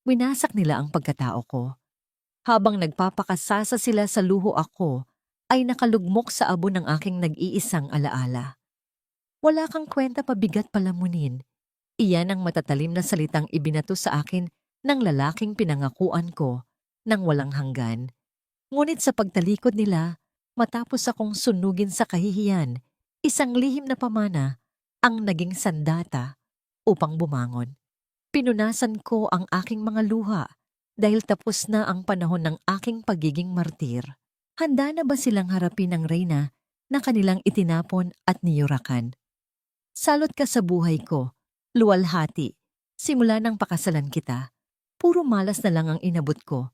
Winasak nila ang pagkatao ko. Habang nagpapakasasa sila sa luho ako, ay nakalugmok sa abo ng aking nag-iisang alaala. Wala kang kwenta pabigat palamunin. Iyan ang matatalim na salitang ibinato sa akin ng lalaking pinangakuan ko nang walang hanggan. Ngunit sa pagtalikod nila, matapos akong sunugin sa kahihiyan, isang lihim na pamana ang naging sandata upang bumangon. Pinunasan ko ang aking mga luha dahil tapos na ang panahon ng aking pagiging martir. Handa na ba silang harapin ang reyna na kanilang itinapon at niyurakan? Salot ka sa buhay ko, luwalhati. Simula nang pakasalan kita, puro malas na lang ang inabot ko.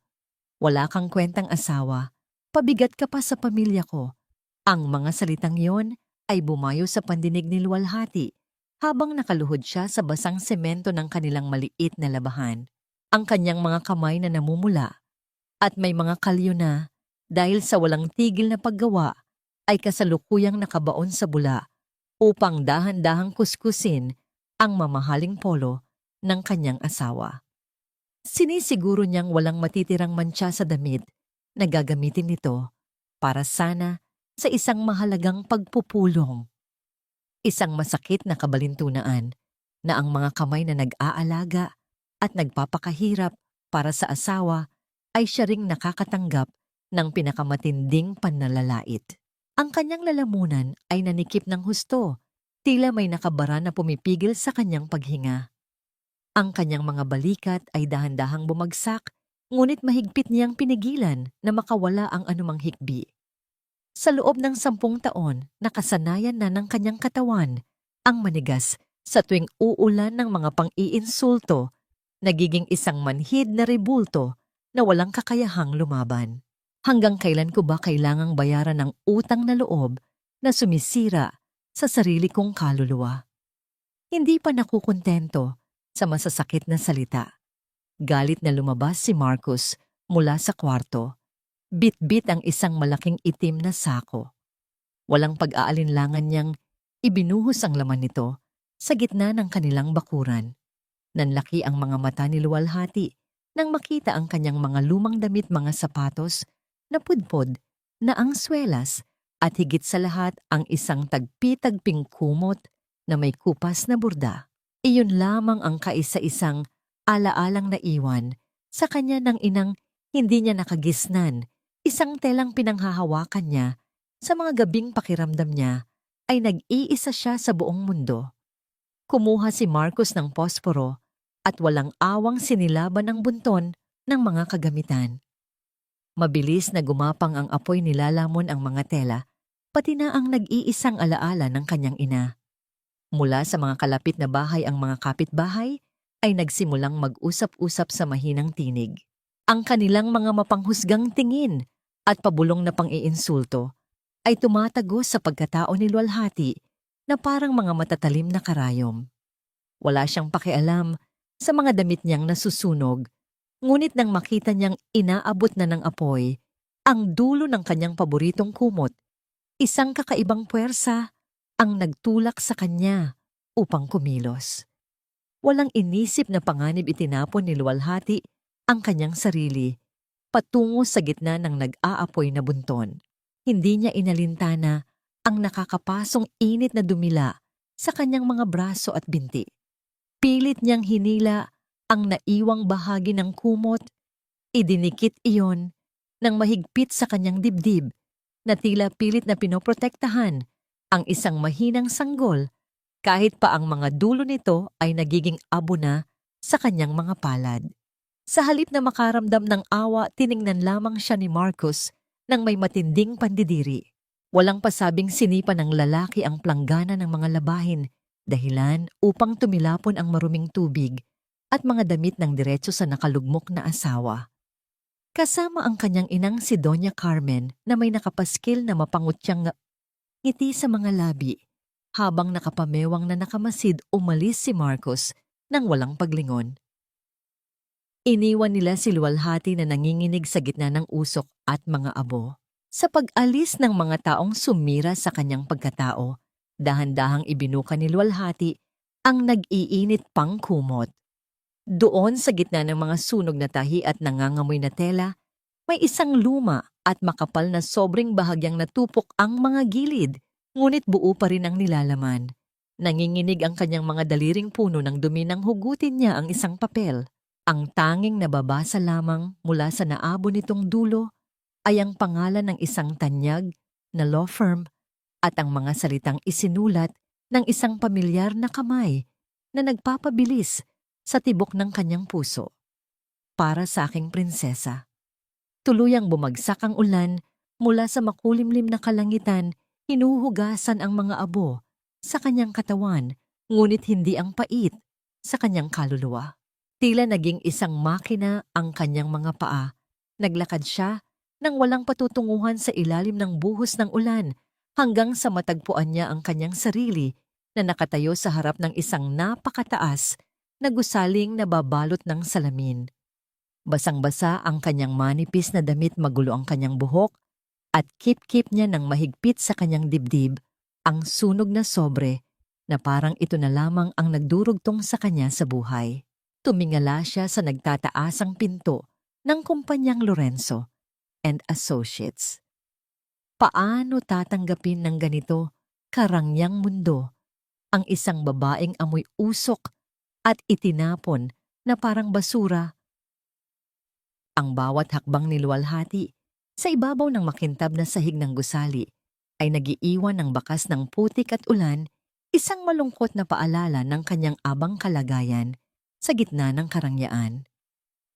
Wala kang kwentang asawa, pabigat ka pa sa pamilya ko. Ang mga salitang yon ay bumayo sa pandinig ni luwalhati habang nakaluhod siya sa basang semento ng kanilang maliit na labahan. Ang kanyang mga kamay na namumula at may mga kalyo na dahil sa walang tigil na paggawa ay kasalukuyang nakabaon sa bula upang dahan-dahang kuskusin ang mamahaling polo ng kanyang asawa. Sinisiguro niyang walang matitirang mantsa sa damit na gagamitin nito para sana sa isang mahalagang pagpupulong. Isang masakit na kabalintunaan na ang mga kamay na nag-aalaga at nagpapakahirap para sa asawa ay siya ring nakakatanggap ng pinakamatinding pannalalait. Ang kanyang lalamunan ay nanikip ng husto, tila may nakabara na pumipigil sa kanyang paghinga. Ang kanyang mga balikat ay dahan-dahang bumagsak, ngunit mahigpit niyang pinigilan na makawala ang anumang hikbi. Sa loob ng 10 taon, nakasanayan na ng kanyang katawan ang manigas sa tuwing uulan ng mga pang-iinsulto, nagiging isang manhid na rebulto na walang kakayahang lumaban. Hanggang kailan ko ba kailangang bayaran ng utang na loob na sumisira sa sarili kong kaluluwa? Hindi pa nakukontento sa masasakit na salita. Galit na lumabas si Marcus mula sa kwarto. Bit-bit ang isang malaking itim na sako. Walang pag-aalinlangan niyang ibinuhos ang laman nito sa gitna ng kanilang bakuran. Nanlaki ang mga mata ni luwalhati nang makita ang kanyang mga lumang damit, mga sapatos na pudpod na ang swelas at higit sa lahat ang isang tagpi-tagping kumot na may kupas na burda. Iyon lamang ang kaisa-isang alaalang naiwan sa kanya ng inang hindi niya nakagisnan. Isang telang pinanghahawakan niya sa mga gabing pakiramdam niya ay nag-iisa siya sa buong mundo. Kumuha si Marcus ng posporo at walang awang sinilaban ang bunton ng mga kagamitan. Mabilis na gumapang ang apoy, nilalamon ang mga tela, pati na ang nag-iisang alaala ng kanyang ina. Mula sa mga kalapit na bahay, ang mga kapitbahay ay nagsimulang mag-usap-usap sa mahinang tinig. Ang kanilang mga mapanghusgang tingin at pabulong na pang-iinsulto ay tumatago sa pagkatao ni luwalhati na parang mga matatalim na karayom. Wala siyang pakialam sa mga damit niyang nasusunog, ngunit nang makita niyang inaabot na ng apoy ang dulo ng kanyang paboritong kumot, isang kakaibang puwersa ang nagtulak sa kanya upang kumilos. Walang inisip na panganib, itinapon ni luwalhati ang kanyang sarili patungo sa gitna ng nag-aapoy na bunton. Hindi niya inalintana ang nakakapasong init na dumila sa kanyang mga braso at binti. Pilit niyang hinila ang naiwang bahagi ng kumot, idinikit iyon ng mahigpit sa kanyang dibdib na tila pilit na pinoprotektahan ang isang mahinang sanggol kahit pa ang mga dulo nito ay nagiging abo na sa kanyang mga palad. Sa halip na makaramdam ng awa, tiningnan lamang siya ni Marcus nang may matinding pandidiri. Walang pasabing sinipa ng lalaki ang planggana ng mga labahin, dahilan upang tumilapon ang maruming tubig at mga damit ng diretso sa nakalugmok na asawa. Kasama ang kanyang inang si Doña Carmen na may nakapaskil na mapangutyang ngiti sa mga labi. Habang nakapamewang na nakamasid, umalis si Marcus nang walang paglingon. Iniwan nila si luwalhati na nanginginig sa gitna ng usok at mga abo. Sa pag-alis ng mga taong sumira sa kanyang pagkatao, dahan-dahang ibinuka ni luwalhati ang nag-iinit pang kumot. Doon sa gitna ng mga sunog na tahi at nangangamoy na tela, may isang luma at makapal na sobrang bahagyang natupok ang mga gilid, ngunit buo pa rin ang nilalaman. Nanginginig ang kanyang mga daliring puno nang dumi nang hugutin niya ang isang papel. Ang tanging nababasa lamang mula sa naabo nitong dulo ay ang pangalan ng isang tanyag na law firm at ang mga salitang isinulat ng isang pamilyar na kamay na nagpapabilis sa tibok ng kanyang puso. Para sa aking prinsesa. Tuluyang bumagsak ang ulan mula sa makulimlim na kalangitan, hinuhugasan ang mga abo sa kanyang katawan, ngunit hindi ang pait sa kanyang kaluluwa. Tila naging isang makina ang kanyang mga paa. Naglakad siya nang walang patutunguhan sa ilalim ng buhos ng ulan hanggang sa matagpuan niya ang kanyang sarili na nakatayo sa harap ng isang napakataas na gusaling na babalot ng salamin. Basang-basa ang kanyang manipis na damit, magulo ang kanyang buhok, at kip-kip niya ng mahigpit sa kanyang dibdib ang sunog na sobre na parang ito na lamang ang nagdurugtong sa kanya sa buhay. Tumingala siya sa nagtataasang pinto ng kumpanyang Lorenzo and Associates. Paano tatanggapin ng ganito karangyang mundo ang isang babaeng amoy usok at itinapon na parang basura? Ang bawat hakbang niluwalhati sa ibabaw ng makintab na sahig ng gusali ay nagiiwan ng bakas ng putik at ulan, isang malungkot na paalala ng kanyang abang kalagayan sa gitna ng karangyaan.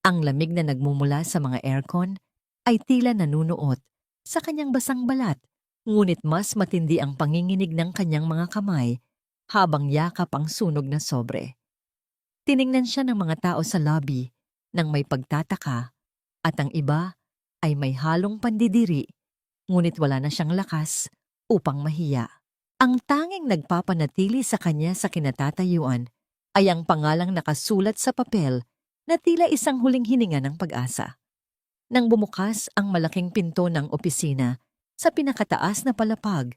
Ang lamig na nagmumula sa mga aircon ay tila nanunuot sa kanyang basang balat, ngunit mas matindi ang panginginig ng kanyang mga kamay habang yakap ang sunog na sobre. Tiningnan siya ng mga tao sa lobby nang may pagtataka, at ang iba ay may halong pandidiri, ngunit wala na siyang lakas upang mahiya. Ang tanging nagpapanatili sa kanya sa kinatatayuan ay ang pangalang nakasulat sa papel na tila isang huling hininga ng pag-asa. Nang bumukas ang malaking pinto ng opisina, sa pinakataas na palapag,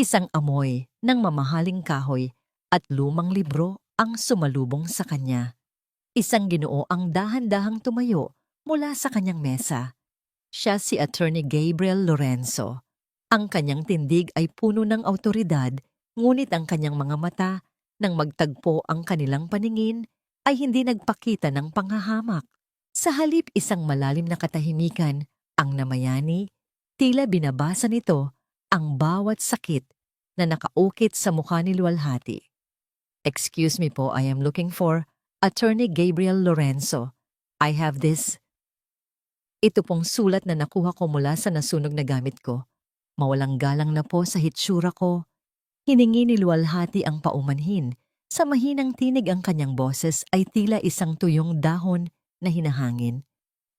isang amoy ng mamahaling kahoy at lumang libro ang sumalubong sa kanya. Isang Ginoo ang dahan-dahang tumayo mula sa kanyang mesa. Siya si Attorney Gabriel Lorenzo. Ang kanyang tindig ay puno ng awtoridad, ngunit ang kanyang mga mata, nang magtagpo ang kanilang paningin, ay hindi nagpakita ng panghahamak. Sa halip isang malalim na katahimikan, ang namayani, tila binabasa nito ang bawat sakit na nakaukit sa mukha ni Luwalhati. "Excuse me po, I am looking for Attorney Gabriel Lorenzo. I have this." Ito pong sulat na nakuha ko mula sa nasunog na gamit ko. Mawalang galang na po sa hitsura ko. Hiningi ni Luwalhati ang paumanhin. Sa mahinang tinig ang kanyang boses ay tila isang tuyong dahon na hinahangin.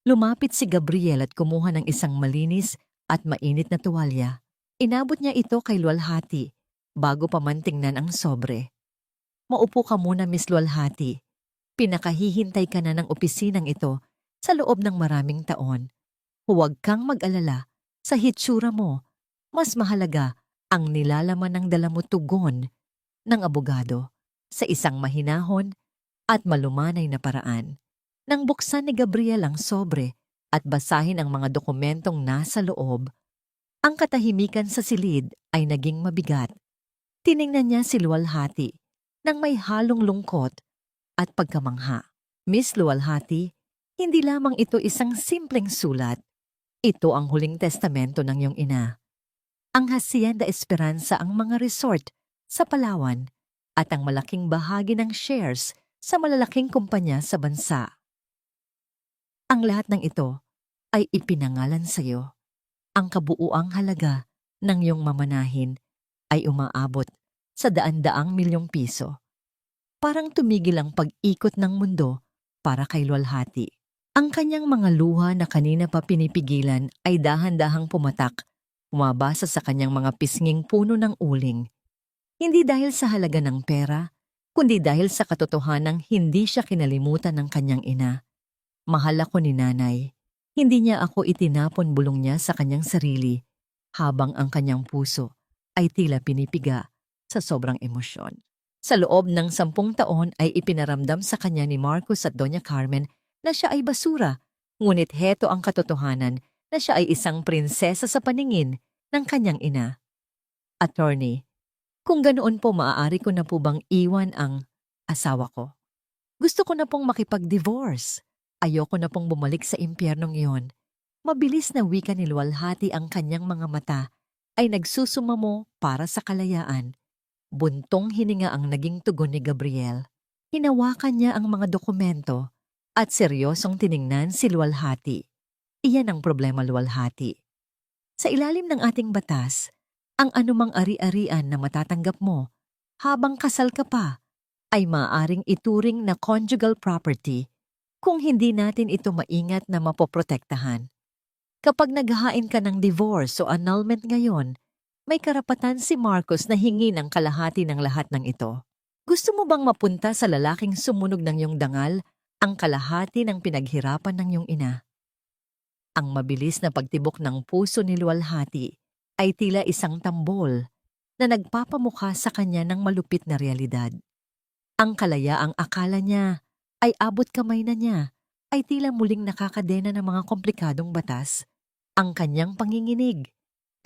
Lumapit si Gabriel at kumuha ng isang malinis at mainit na tuwalya. Inabot niya ito kay Luwalhati bago pa man tingnan ang sobre. "Maupo ka muna, Miss Luwalhati. Pinakahihintay ka na ng opisinang ito sa loob ng maraming taon. Huwag kang mag-alala sa hitsura mo. Mas mahalaga ang nilalaman ng dala mo," tugon ng abogado sa isang mahinahon at malumanay na paraan. Nang buksan ni Gabriel ang sobre at basahin ang mga dokumentong nasa loob, ang katahimikan sa silid ay naging mabigat. Tiningnan niya si Luwalhati nang may halong lungkot at pagkamangha. "Miss Luwalhati, hindi lamang ito isang simpleng sulat. Ito ang huling testamento ng iyong ina. Ang Hacienda Esperanza ang mga resort sa Palawan at ang malaking bahagi ng shares sa malalaking kumpanya sa bansa. Ang lahat ng ito ay ipinangalan sa iyo. Ang kabuuang halaga ng iyong mamanahin ay umaabot sa daan-daang milyong piso." Parang tumigil ang pag-ikot ng mundo para kay Luwalhati. Ang kanyang mga luha na kanina pa pinipigilan ay dahan-dahang pumatak, umabasa sa kanyang mga pisnging puno ng uling. Hindi dahil sa halaga ng pera, kundi dahil sa katotohanang hindi siya kinalimutan ng kanyang ina. "Mahal ako ni nanay. Hindi niya ako itinapon," bulong niya sa kanyang sarili, habang ang kanyang puso ay tila pinipiga sa sobrang emosyon. Sa loob ng 10 taon ay ipinaramdam sa kanya ni Marcos at Doña Carmen na siya ay basura, ngunit heto ang katotohanan na siya ay isang prinsesa sa paningin ng kanyang ina. Attorney, kung ganoon po maaari ko na po bang iwan ang asawa ko? Gusto ko na pong makipag-divorce. Ayoko na pong bumalik sa impyernong iyon. Mabilis na wika ni luwalhati, ang kanyang mga mata ay nagsusumamo para sa kalayaan. Buntong hininga ang naging tugon ni Gabriel. Hinawakan niya ang mga dokumento at seryosong tiningnan si luwalhati. Iyan ang problema, luwalhati. Sa ilalim ng ating batas, ang anumang ari-arian na matatanggap mo habang kasal ka pa ay maaaring ituring na conjugal property kung hindi natin ito maingat na mapoprotektahan. Kapag naghahain ka ng divorce o annulment ngayon, may karapatan si Marcos na hingi ng kalahati ng lahat ng ito. Gusto mo bang mapunta sa lalaking sumunog ng iyong dangal ang kalahati ng pinaghirapan ng iyong ina? Ang mabilis na pagtibok ng puso ni luwalhati ay tila isang tambol na nagpapamukha sa kanya ng malupit na realidad. Ang kalayaang akala niya ay abot kamay na niya ay tila muling nakakadena ng mga komplikadong batas. Ang kanyang panginginig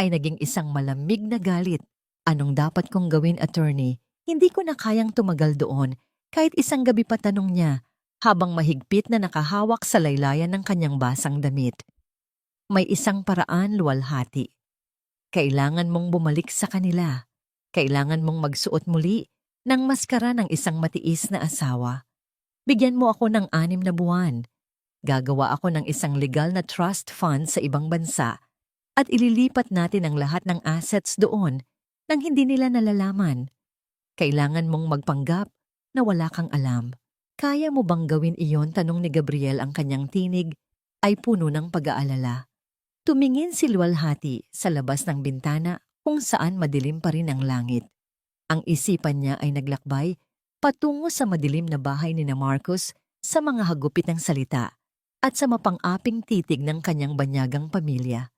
ay naging isang malamig na galit. Anong dapat kong gawin, attorney? Hindi ko na kayang tumagal doon kahit isang gabi pa, tanong niya habang mahigpit na nakahawak sa laylayan ng kanyang basang damit. May isang paraan, luwalhati. Kailangan mong bumalik sa kanila. Kailangan mong magsuot muli ng maskara ng isang matiis na asawa. Bigyan mo ako ng 6 na buwan. Gagawa ako ng isang legal na trust fund sa ibang bansa at ililipat natin ang lahat ng assets doon nang hindi nila nalalaman. Kailangan mong magpanggap na wala kang alam. Kaya mo bang gawin iyon? Tanong ni Gabriel. Ang kanyang tinig ay puno ng pag-aalala. Tumingin si luwalhati sa labas ng bintana kung saan madilim pa rin ang langit. Ang isipan niya ay naglakbay patungo sa madilim na bahay ni Marcos, sa mga hagupit ng salita at sa mapang-aping titig ng kanyang banyagang pamilya.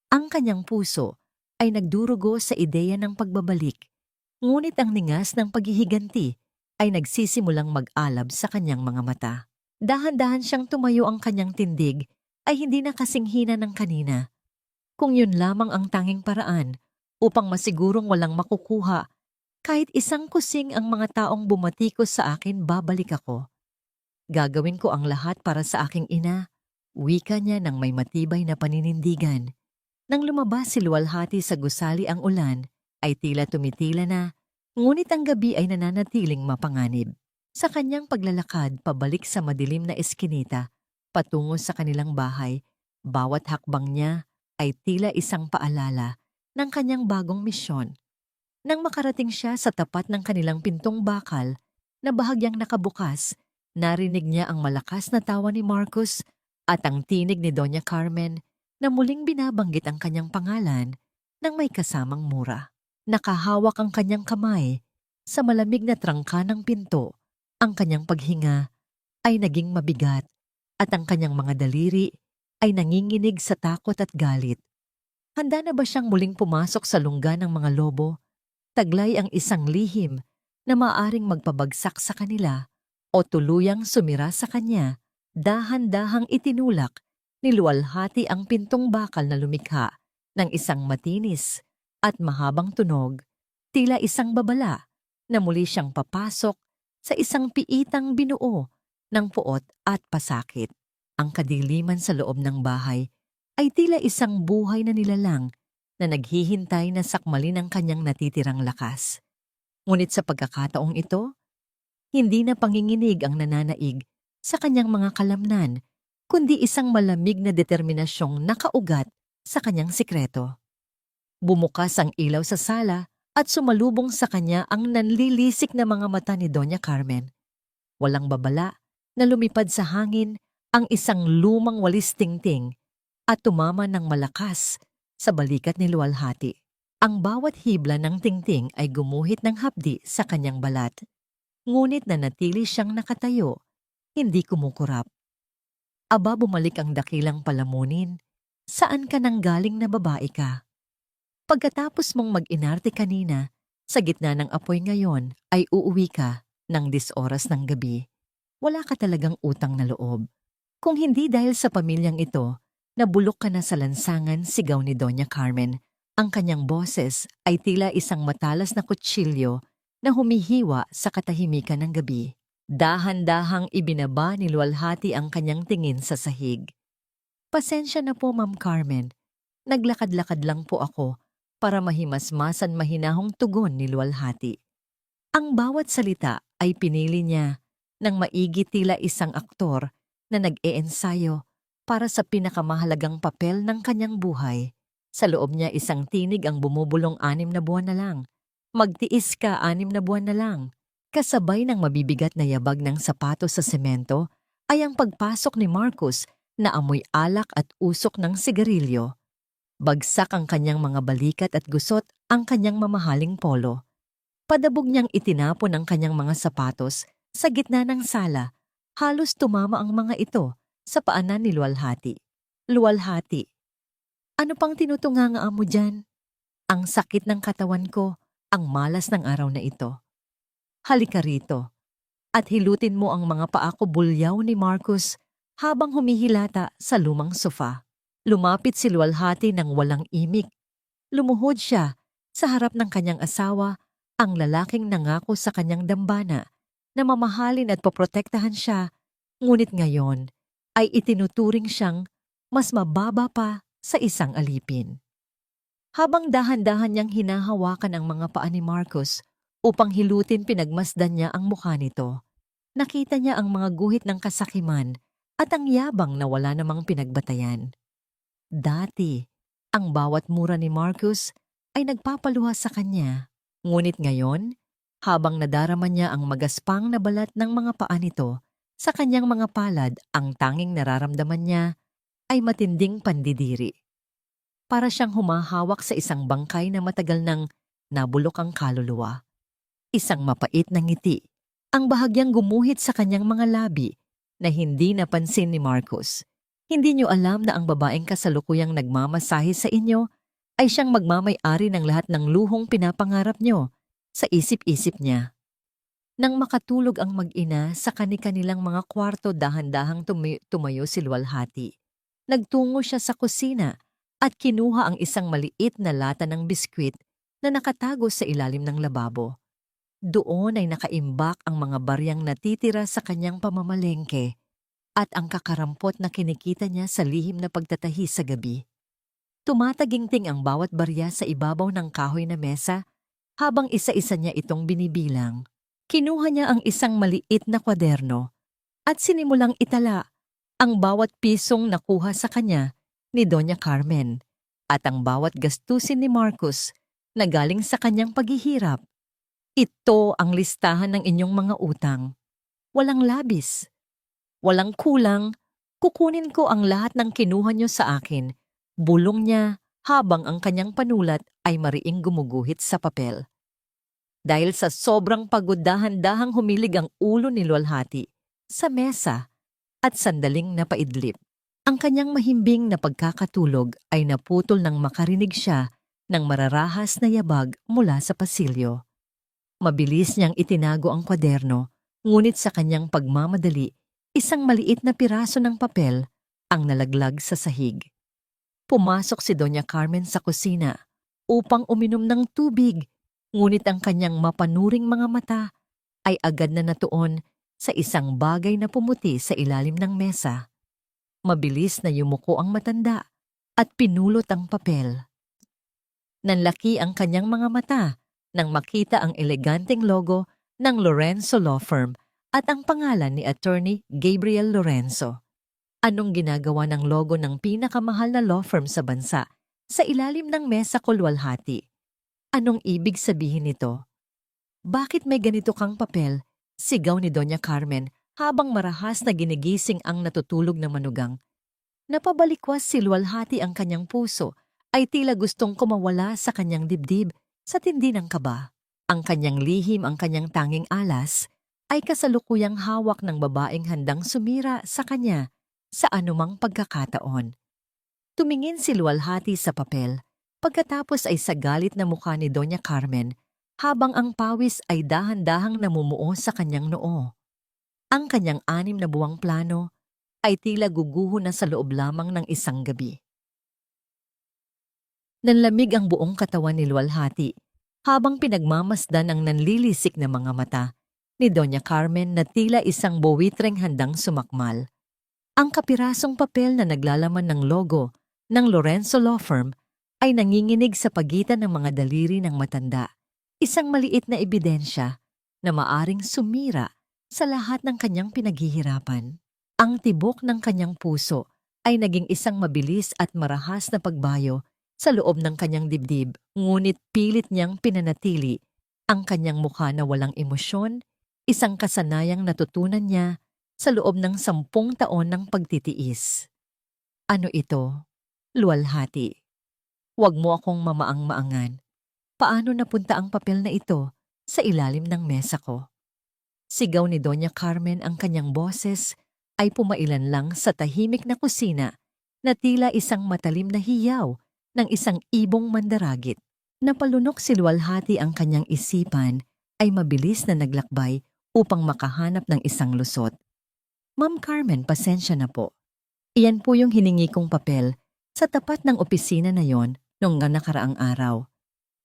Ang kanyang puso ay nagdurugo sa ideya ng pagbabalik, ngunit ang ningas ng paghihiganti ay nagsisimulang mag-alab sa kanyang mga mata. Dahan-dahan siyang tumayo, ang kanyang tindig ay hindi na kasing hina ng kanina. Kung yun lamang ang tanging paraan upang masigurong walang makukuha kahit isang kusing ang mga taong bumatikos sa akin, babalik ako. Gagawin ko ang lahat para sa aking ina, wika niya ng may matibay na paninindigan. Nang lumabas si luwalhati sa gusali, ang ulan ay tila tumitila na, ngunit ang gabi ay nananatiling mapanganib. Sa kanyang paglalakad pabalik sa madilim na eskinita, patungo sa kanilang bahay, bawat hakbang niya ay tila isang paalala ng kanyang bagong misyon. Nang makarating siya sa tapat ng kanilang pintong bakal na bahagyang nakabukas, narinig niya ang malakas na tawa ni Marcos at ang tinig ni Doña Carmen na muling binabanggit ang kanyang pangalan ng may kasamang mura. Nakahawak ang kanyang kamay sa malamig na trangka ng pinto. Ang kanyang paghinga ay naging mabigat at ang kanyang mga daliri ay nanginginig sa takot at galit. Handa na ba siyang muling pumasok sa lungga ng mga lobo? Taglay ang isang lihim na maaaring magpabagsak sa kanila o tuluyang sumira sa kanya. Dahan-dahang itinulak ni luwalhati ang pintong bakal na lumikha ng isang matinis at mahabang tunog, tila isang babala na muli siyang papasok sa isang piitang binuo ng puot at pasakit. Ang kadiliman sa loob ng bahay ay tila isang buhay na nilalang na naghihintay na sakmalin ang kanyang natitirang lakas. Ngunit sa pagkakataong ito, hindi na panginginig ang nananaig sa kanyang mga kalamnan, kundi isang malamig na determinasyong nakaugat sa kanyang sikreto. Bumukas ang ilaw sa sala at sumalubong sa kanya ang nanlilisik na mga mata ni Doña Carmen. Walang babala na lumipad sa hangin ang isang lumang walis tingting at tumama ng malakas sa balikat ni luwalhati. Ang bawat hibla ng tingting ay gumuhit ng hapdi sa kanyang balat. Ngunit nanatili siyang nakatayo, hindi kumukurap. Aba, bumalik ang dakilang palamunin. Saan ka nanggaling na babae ka? Pagkatapos mong mag-inarte kanina, Sa gitna ng apoy ngayon ay uuwi ka ng 10 oras ng gabi. Wala ka talagang utang na loob. Kung hindi dahil sa pamilyang ito, nabulok ka na sa lansangan, sigaw ni Doña Carmen. Ang kanyang boses ay tila isang matalas na kutsilyo na humihiwa sa katahimikan ng gabi. Dahan-dahang ibinaba ni Luwalhati ang kanyang tingin sa sahig. Pasensya na po, Ma'am Carmen. Naglakad-lakad lang po ako para mahimasmasan mahinahong tugon ni Luwalhati. Ang bawat salita ay pinili niya ng maigi, tila isang aktor na nag-eensayo para sa pinakamahalagang papel ng kanyang buhay. Sa loob niya isang tinig ang bumubulong 6 na buwan na lang. Magtiis ka, 6 na buwan na lang. Kasabay ng mabibigat na yabag ng sapatos sa semento ay ang pagpasok ni Marcus na amoy alak at usok ng sigarilyo. Bagsak ang kanyang mga balikat at gusot ang kanyang mamahaling polo. Padabog niyang itinapon ang kanyang mga sapatos sa gitna ng sala. Halos tumama ang mga ito sa paanan ni Luwalhati. Luwalhati, ano pang tinutungangaan mo dyan? Ang sakit ng katawan ko, ang malas ng araw na ito. Halika rito at hilutin mo ang mga paa ko, bulyaw ni Marcus habang humihilata sa lumang sofa. Lumapit si Luwalhati ng walang imik. Lumuhod siya sa harap ng kanyang asawa, ang lalaking nangako sa kanyang dambana na mamahalin at poprotektahan siya, ngunit ngayon ay itinuturing siyang mas mababa pa sa isang alipin. Habang dahan-dahan niyang hinahawakan ang mga paa ni Marcus upang hilutin, pinagmasdan niya ang mukha nito. Nakita niya ang mga guhit ng kasakiman at ang yabang na wala namang pinagbatayan. Dati, ang bawat mura ni Marcus ay nagpapaluha sa kanya. Ngunit ngayon, habang nadarama niya ang magaspang na balat ng mga paa nito sa kanyang mga palad, ang tanging nararamdaman niya ay matinding pandidiri. Para siyang humahawak sa isang bangkay na matagal nang nabulok ang kaluluwa. Isang mapait na ngiti ang bahagyang gumuhit sa kanyang mga labi na hindi napansin ni Marcus. Hindi niyo alam na ang babaeng kasalukuyang nagmamasahe sa inyo ay siyang magmamay-ari ng lahat ng luhong pinapangarap niyo, sa isip-isip niya. Nang makatulog ang mag-ina sa kani-kanilang mga kwarto, dahan-dahang tumayo si Luwalhati. Nagtungo siya sa kusina at kinuha ang isang maliit na lata ng biskwit na nakatago sa ilalim ng lababo. Doon ay nakaimbak ang mga baryang natitira sa kanyang pamamalengke at ang kakarampot na kinikita niya sa lihim na pagtatahi sa gabi. Tumataginting ang bawat barya sa ibabaw ng kahoy na mesa habang isa-isa niya itong binibilang. Kinuha niya ang isang maliit na kwaderno at sinimulang itala ang bawat pisong nakuha sa kanya ni Doña Carmen at ang bawat gastusin ni Marcus na galing sa kanyang paghihirap. Ito ang listahan ng inyong mga utang. Walang labis. Walang kulang. Kukunin ko ang lahat ng kinuha niyo sa akin. Bulong niya habang ang kanyang panulat ay mariing gumuguhit sa papel. Dahil sa sobrang pagod, dahan-dahang humilig ang ulo ni Luwalhati sa mesa at sandaling napaidlip. Ang kanyang mahimbing na pagkakatulog ay naputol nang makarinig siya ng mararahas na yabag mula sa pasilyo. Mabilis niyang itinago ang kwaderno, ngunit sa kanyang pagmamadali, isang maliit na piraso ng papel ang nalaglag sa sahig. Pumasok si Doña Carmen sa kusina upang uminom ng tubig, ngunit ang kanyang mapanuring mga mata ay agad na natuon sa isang bagay na pumuti sa ilalim ng mesa. Mabilis na yumuko ang matanda at pinulot ang papel. Nanlaki ang kanyang mga mata nang makita ang eleganteng logo ng Lorenzo Law Firm at ang pangalan ni Attorney Gabriel Lorenzo. Anong ginagawa ng logo ng pinakamahal na law firm sa bansa sa ilalim ng mesa ko, Luwalhati? Anong ibig sabihin nito? Bakit may ganito kang papel? Sigaw ni Doña Carmen habang marahas na ginigising ang natutulog na manugang. Napabalikwas si Luwalhati, ang kanyang puso ay tila gustong kumawala sa kanyang dibdib sa tindi ng kaba. Ang kanyang lihim, ang kanyang tanging alas, ay kasalukuyang hawak ng babaeng handang sumira sa kanya sa anumang pagkakataon. Tumingin si Luwalhati sa papel, pagkatapos ay sa galit na mukha ni Doña Carmen habang ang pawis ay dahan-dahang namumuo sa kanyang noo. Ang kanyang 6 na buwang plano ay tila guguho na sa loob lamang ng isang gabi. Nanlamig ang buong katawan ni Luwalhati habang pinagmamasdan ang nanlilisik na mga mata ni Doña Carmen na tila isang buwitreng handang sumakmal. Ang kapirasong papel na naglalaman ng logo ng Lorenzo Law Firm ay nanginginig sa pagitan ng mga daliri ng matanda, isang maliit na ebidensya na maaring sumira sa lahat ng kanyang pinaghihirapan. Ang tibok ng kanyang puso ay naging isang mabilis at marahas na pagbayo sa loob ng kanyang dibdib, ngunit pilit niyang pinanatili ang kanyang mukha na walang emosyon, isang kasanayang natutunan niya sa loob ng 10 taon ng pagtitiis. Ano ito? Luwalhati. Huwag mo akong mamaang-maangan. Paano napunta ang papel na ito sa ilalim ng mesa ko? Sigaw ni Doña Carmen, ang kanyang boses ay pumailan lang sa tahimik na kusina na tila isang matalim na hiyaw ng isang ibong mandaragit. Napalunok si Luwalhati, ang kanyang isipan ay mabilis na naglakbay upang makahanap ng isang lusot. Ma'am Carmen, pasensya na po. Iyan po yung hiningi kong papel sa tapat ng opisina na yon noong nakaraang araw.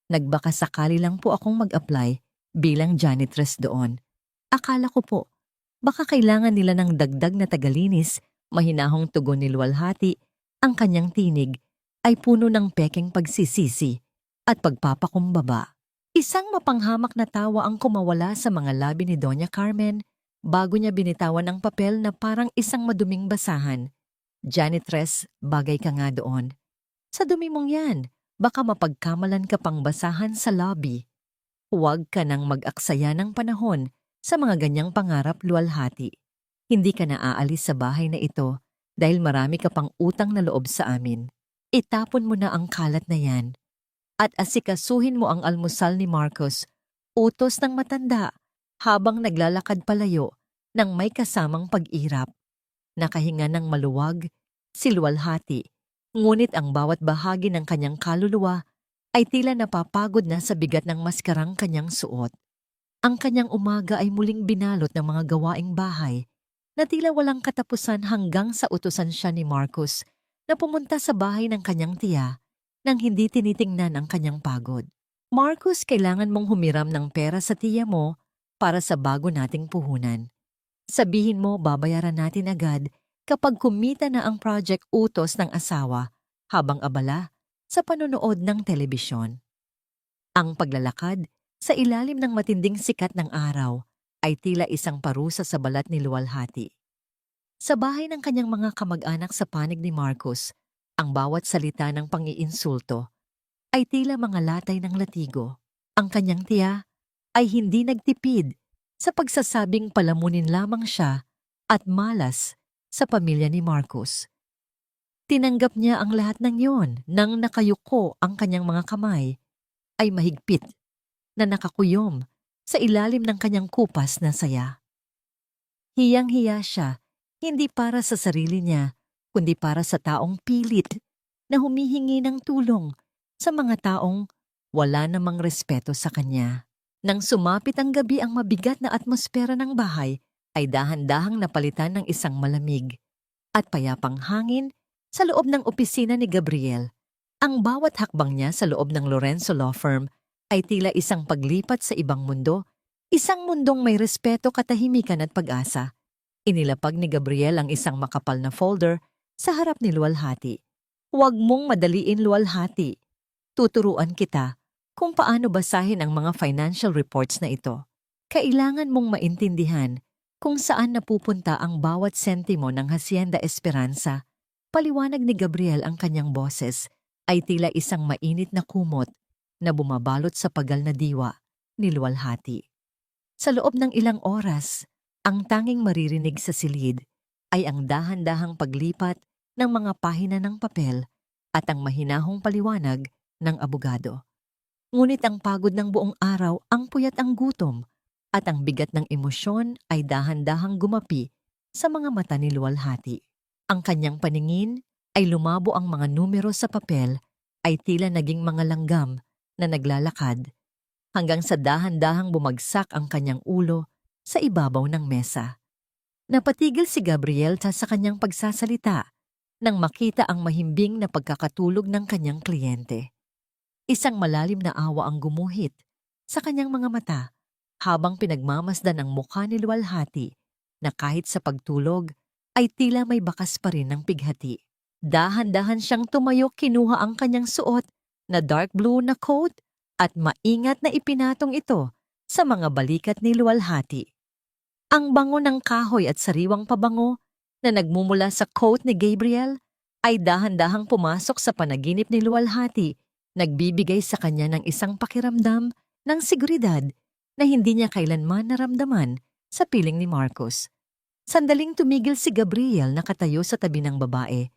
Nagbaka sakali lang po akong mag-apply bilang janitress doon. Akala ko po, baka kailangan nila ng dagdag na tagalinis. Mahinahong tugon ni Luwalhati, ang kanyang tinig ay puno ng pekeng pagsisisi at pagpapakumbaba. Isang mapanghamak na tawa ang kumawala sa mga labi ni Doña Carmen bago niya binitawan ang papel na parang isang maduming basahan. Janitress, bagay ka nga doon. Sa dumi mong yan, baka mapagkamalan ka pang basahan sa lobby. Huwag ka nang mag-aksaya ng panahon sa mga ganyang pangarap, Luwalhati. Hindi ka na aalis sa bahay na ito dahil marami ka pang utang na loob sa amin. Itapon mo na ang kalat na yan at asikasuhin mo ang almusal ni Marcos, utos ng matanda habang naglalakad palayo ng may kasamang pag-irap. Nakahinga ng maluwag si Luwalhati, ngunit ang bawat bahagi ng kanyang kaluluwa ay tila napapagod na sa bigat ng maskarang kanyang suot. Ang kanyang umaga ay muling binalot ng mga gawaing bahay na tila walang katapusan hanggang sa utusan siya ni Marcos na pumunta sa bahay ng kanyang tiya nang hindi tinitingnan ang kanyang pagod. Marcos, kailangan mong humiram ng pera sa tiya mo para sa bago nating puhunan. Sabihin mo babayaran natin agad kapag kumita na ang project, utos ng asawa habang abala sa panonood ng telebisyon. Ang paglalakad sa ilalim ng matinding sikat ng araw ay tila isang parusa sa balat ni Luwalhati. Sa bahay ng kanyang mga kamag-anak sa panig ni Marcos, ang bawat salita ng pang-iinsulto ay tila mga latay ng latigo. Ang kanyang tiya ay hindi nagtipid sa pagsasabing palamunin lamang siya at malas sa pamilya ni Marcos. Tinanggap niya ang lahat ng yon nang nakayuko ang kanyang mga kamay ay mahigpit na nakakuyom sa ilalim ng kanyang kupas na saya. Hiyang-hiya siya, hindi para sa sarili niya, kundi para sa taong pilit na humihingi ng tulong sa mga taong wala namang respeto sa kanya. Nang sumapit ang gabi, ang mabigat na atmosfera ng bahay ay dahan-dahang napalitan ng isang malamig at payapang hangin sa loob ng opisina ni Gabriel. Ang bawat hakbang niya sa loob ng Lorenzo Law Firm ay tila isang paglipat sa ibang mundo, isang mundong may respeto, katahimikan at pag-asa. Inilapag ni Gabriel ang isang makapal na folder sa harap ni Luwalhati. Huwag mong madaliin, Luwalhati. Tuturuan kita kung paano basahin ang mga financial reports na ito. Kailangan mong maintindihan kung saan napupunta ang bawat sentimo ng Hacienda Esperanza. Paliwanag ni Gabriel, ang kanyang boses ay tila isang mainit na kumot na bumabalot sa pagal na diwa ni Luwalhati. Sa loob ng ilang oras, ang tanging maririnig sa silid ay ang dahan-dahang paglipat ng mga pahina ng papel at ang mahinahong paliwanag ng abogado. Ngunit ang pagod ng buong araw, ang puyat, ang gutom, at ang bigat ng emosyon ay dahan-dahang gumapi sa mga mata ni Luwalhati. Ang kanyang paningin ay lumabo, ang mga numero sa papel ay tila naging mga langgam na naglalakad hanggang sa dahan-dahang bumagsak ang kanyang ulo sa ibabaw ng mesa. Napatigil si Gabriel sa kanyang pagsasalita nang makita ang mahimbing na pagkakatulog ng kanyang kliyente. Isang malalim na awa ang gumuhit sa kanyang mga mata habang pinagmamasdan ang mukha ni Luwalhati na kahit sa pagtulog ay tila may bakas pa rin ng pighati. Dahan-dahan siyang tumayo, kinuha ang kanyang suot na dark blue na coat at maingat na ipinatong ito sa mga balikat ni Luwalhati. Ang bango ng kahoy at sariwang pabango na nagmumula sa coat ni Gabriel ay dahan-dahang pumasok sa panaginip ni Luwalhati, nagbibigay sa kanya ng isang pakiramdam ng seguridad na hindi niya kailanman naramdaman sa piling ni Marcos. Sandaling tumigil si Gabriel, nakatayo sa tabi ng babae,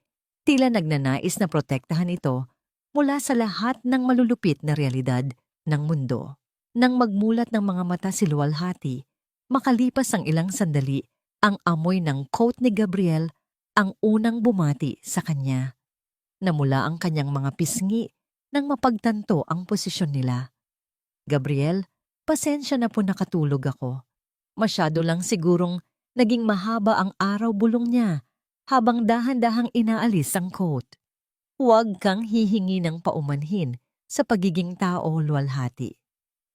tila nagnanais na protektahan ito mula sa lahat ng malulupit na realidad ng mundo. Nang magmulat ng mga mata si Luwalhati, makalipas ang ilang sandali, ang amoy ng coat ni Gabriel ang unang bumati sa kanya. Namula ang kanyang mga pisngi nang mapagtanto ang posisyon nila. Gabriel, pasensya na po nakatulog ako. Masyado lang sigurong naging mahaba ang araw bulong niya habang dahan-dahang inaalis ang coat. Huwag kang hihingi ng paumanhin sa pagiging tao, Luwalhati.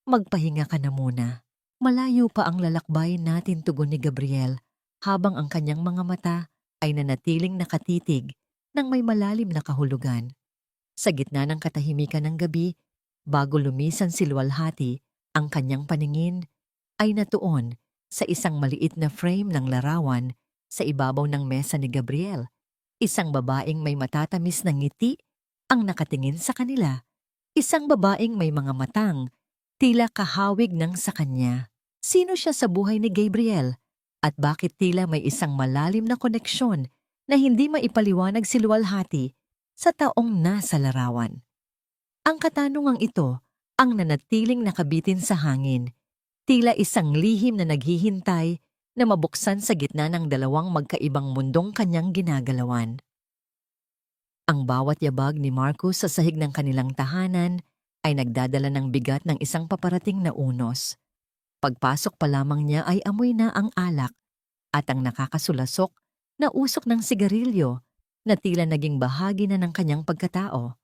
Magpahinga ka na muna. Malayo pa ang lalakbayin natin, tugon ni Gabriel habang ang kanyang mga mata ay nanatiling nakatitig ng may malalim na kahulugan. Sa gitna ng katahimikan ng gabi, bago lumisan si Luwalhati, ang kanyang paningin ay natuon sa isang maliit na frame ng larawan sa ibabaw ng mesa ni Gabriel. Isang babaeng may matatamis na ngiti ang nakatingin sa kanila. Isang babaeng may mga matang tila kahawig ng sa kanya. Sino siya sa buhay ni Gabriel? At bakit tila may isang malalim na koneksyon na hindi maipaliwanag si Luwalhati sa taong nasa larawan? Ang katanungang ito ang nanatiling nakabitin sa hangin, tila isang lihim na naghihintay na mabuksan sa gitna ng dalawang magkaibang mundong kanyang ginagalawan. Ang bawat yabag ni Marcos sa sahig ng kanilang tahanan ay nagdadala ng bigat ng isang paparating na unos. Pagpasok pa lamang niya ay amoy na ang alak at ang nakakasulasok na usok ng sigarilyo na tila naging bahagi na ng kanyang pagkatao.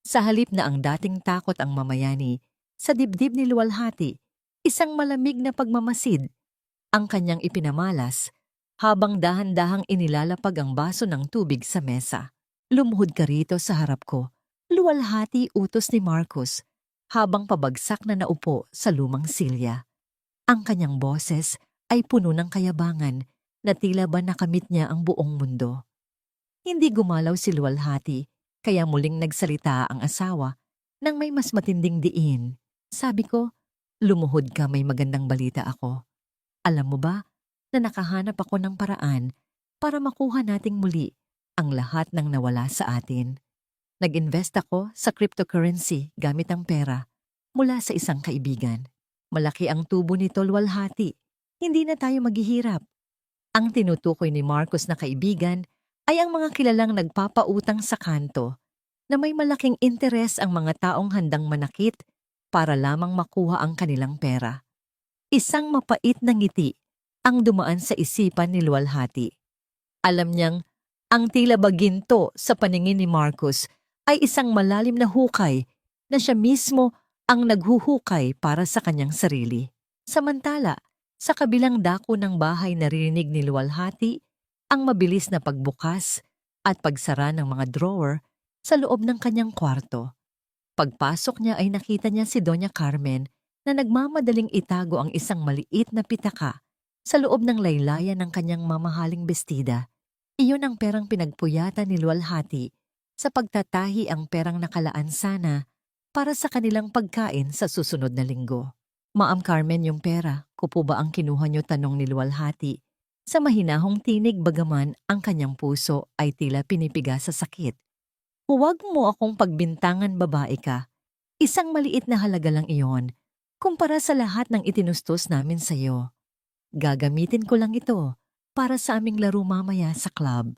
Sa halip na ang dating takot ang mamayani sa dibdib ni Luwalhati, isang malamig na pagmamasid ang kanyang ipinamalas habang dahan-dahang inilalapag ang baso ng tubig sa mesa. Lumuhod ka rito sa harap ko, Luwalhati, utos ni Marcos habang pabagsak na naupo sa lumang silya. Ang kanyang boses ay puno ng kayabangan na tila ba nakamit niya ang buong mundo. Hindi gumalaw si Luwalhati, kaya muling nagsalita ang asawa nang may mas matinding diin. Sabi ko, lumuhod ka, may magandang balita ako. Alam mo ba na nakahanap ako ng paraan para makuha nating muli ang lahat ng nawala sa atin. Nag-invest ako sa cryptocurrency gamit ang pera mula sa isang kaibigan. Malaki ang tubo nito, Luwalhati. Hindi na tayo maghihirap. Ang tinutukoy ni Marcos na kaibigan ay ang mga kilalang nagpapautang sa kanto na may malaking interes ang mga taong handang manakit para lamang makuha ang kanilang pera. Isang mapait na ngiti ang dumaan sa isipan ni Luwalhati. Alam niyang ang tila baginto sa paningin ni Marcos ay isang malalim na hukay na siya mismo ang naghuhukay para sa kanyang sarili. Samantala, sa kabilang dako ng bahay, narinig ni Luwalhati ang mabilis na pagbukas at pagsara ng mga drawer sa loob ng kanyang kwarto. Pagpasok niya ay nakita niya si Doña Carmen na nagmamadaling itago ang isang maliit na pitaka sa loob ng laylayan ng kanyang mamahaling bestida. Iyon ang perang pinagpuyatan ni Luwalhati sa pagtatahi ang perang nakalaan sana para sa kanilang pagkain sa susunod na linggo. Ma'am Carmen, yung pera, kupo ba ang kinuha niyo, tanong ni Luwalhati sa mahinahong tinig bagaman ang kanyang puso ay tila pinipiga sa sakit. Huwag mo akong pagbintangan, babae ka. Isang maliit na halaga lang iyon kumpara sa lahat ng itinustos namin sa iyo. Gagamitin ko lang ito para sa aming laro mamaya sa club.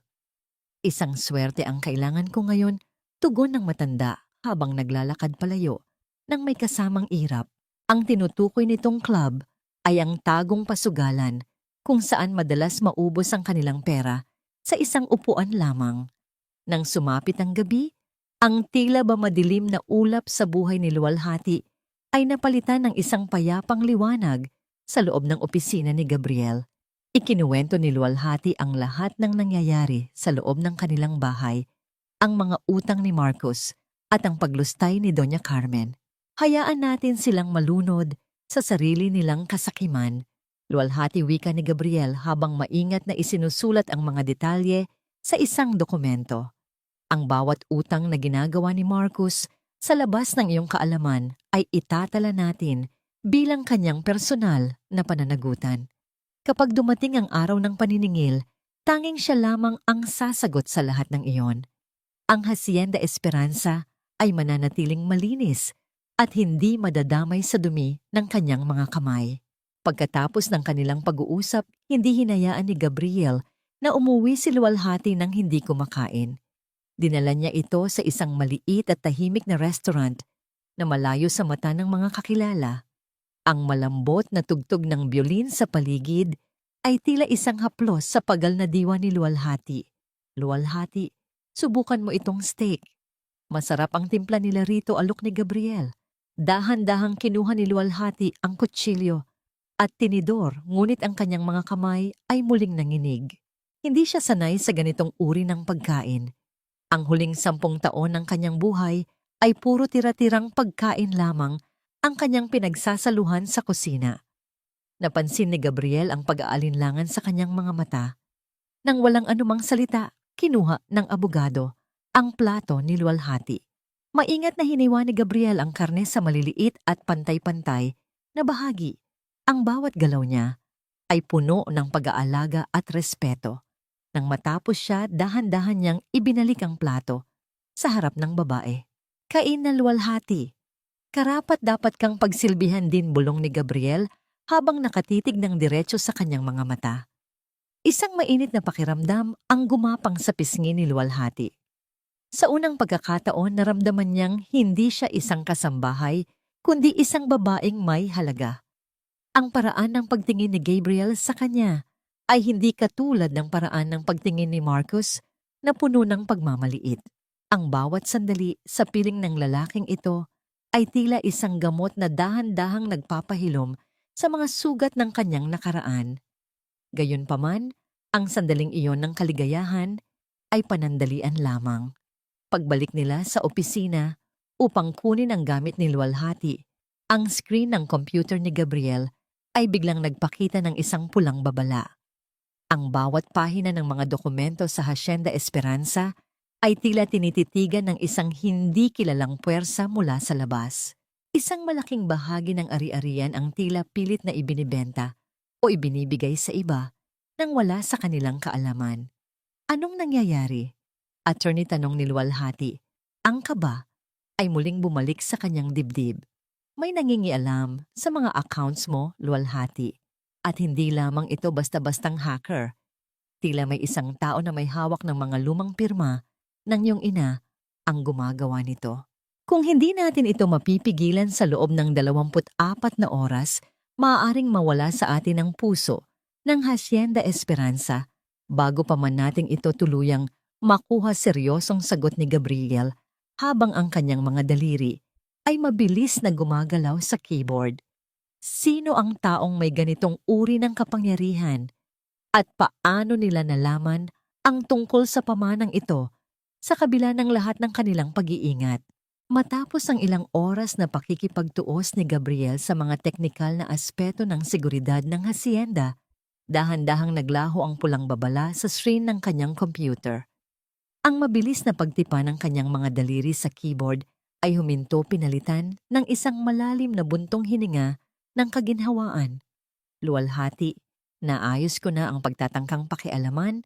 Isang swerte ang kailangan ko ngayon, tugon ng matanda habang naglalakad palayo nang may kasamang irap. Ang tinutukoy nitong club ay ang tagong pasugalan kung saan madalas maubos ang kanilang pera sa isang upuan lamang. Nang sumapit ang gabi, ang tila ba madilim na ulap sa buhay ni Luwalhati ay napalitan ng isang payapang liwanag sa loob ng opisina ni Gabriel. Ikinuwento ni Luwalhati ang lahat ng nangyayari sa loob ng kanilang bahay, ang mga utang ni Marcos at ang paglustay ni Doña Carmen. Hayaan natin silang malunod sa sarili nilang kasakiman. Luwalhati wika ni Gabriel habang maingat na isinusulat ang mga detalye sa isang dokumento. Ang bawat utang na ginagawa ni Marcos sa labas ng iyong kaalaman ay itatala natin bilang kanyang personal na pananagutan. Kapag dumating ang araw ng paniningil, tanging siya lamang ang sasagot sa lahat ng iyon. Ang Hacienda Esperanza ay mananatiling malinis at hindi madadamay sa dumi ng kanyang mga kamay. Pagkatapos ng kanilang pag-uusap, hindi hinayaan ni Gabriel na umuwi si Luwalhati nang hindi kumakain. Dinala niya ito sa isang maliit at tahimik na restaurant na malayo sa mata ng mga kakilala. Ang malambot na tugtog ng biolin sa paligid ay tila isang haplos sa pagal na diwa ni Luwalhati. Luwalhati, subukan mo itong steak. Masarap ang timpla nila rito, alok ni Gabriel. Dahan-dahang kinuha ni Luwalhati ang kutsilyo at tinidor, ngunit ang kanyang mga kamay ay muling nanginig. Hindi siya sanay sa ganitong uri ng pagkain. Ang huling 10 taon ng kanyang buhay ay puro tira-tirang pagkain lamang ang kanyang pinagsasaluhan sa kusina. Napansin ni Gabriel ang pag-aalinlangan sa kanyang mga mata. Nang walang anumang salita, kinuha ng abogado ang plato ni Luwalhati. Maingat na hiniwa ni Gabriel ang karne sa maliliit at pantay-pantay na bahagi. Ang bawat galaw niya ay puno ng pag-aalaga at respeto. Nang matapos siya, dahan-dahan niyang ibinalik ang plato sa harap ng babae. Kain na, Luwalhati. Karapat-dapat kang pagsilbihan din, bulong ni Gabriel habang nakatitig ng diretso sa kanyang mga mata. Isang mainit na pakiramdam ang gumapang sa pisngi ni Luwalhati. Sa unang pagkakataon, naramdaman niyang hindi siya isang kasambahay, kundi isang babaeng may halaga. Ang paraan ng pagtingin ni Gabriel sa kanya ay hindi katulad ng paraan ng pagtingin ni Marcos na puno ng pagmamaliit. Ang bawat sandali sa piling ng lalaking ito ay tila isang gamot na dahan-dahang nagpapahilom sa mga sugat ng kanyang nakaraan. Gayunpaman, ang sandaling iyon ng kaligayahan ay panandalian lamang. Pagbalik nila sa opisina upang kunin ang gamit ni Luwalhati, ang screen ng computer ni Gabriel ay biglang nagpakita ng isang pulang babala. Ang bawat pahina ng mga dokumento sa Hacienda Esperanza ay tila tinititigan ng isang hindi kilalang puwersa mula sa labas. Isang malaking bahagi ng ari-arian ang tila pilit na ibinibenta o ibinibigay sa iba nang wala sa kanilang kaalaman. Anong nangyayari? Attorney tanong ni Luwalhati. Ang kaba ay muling bumalik sa kanyang dibdib. May nangingialam sa mga accounts mo, Luwalhati. At hindi lamang ito basta-bastang hacker. Tila may isang tao na may hawak ng mga lumang pirma ng iyong ina ang gumagawa nito. Kung hindi natin ito mapipigilan sa loob ng 24 na oras, maaaring mawala sa atin ang puso ng Hacienda Esperanza bago pa man nating ito tuluyang makuha seryosong sagot ni Gabriel habang ang kanyang mga daliri ay mabilis na gumagalaw sa keyboard. Sino ang taong may ganitong uri ng kapangyarihan at paano nila nalaman ang tungkol sa pamanang ito sa kabila ng lahat ng kanilang pag-iingat? Matapos ang ilang oras na pakikipagtuos ni Gabriel sa mga teknikal na aspeto ng seguridad ng hacienda, dahan-dahang naglaho ang pulang babala sa screen ng kanyang computer. Ang mabilis na pagtipa ng kanyang mga daliri sa keyboard ay huminto pinalitan ng isang malalim na buntong hininga ng kaginhawaan. Luwalhati, naayos ko na ang pagtatangkang pakialaman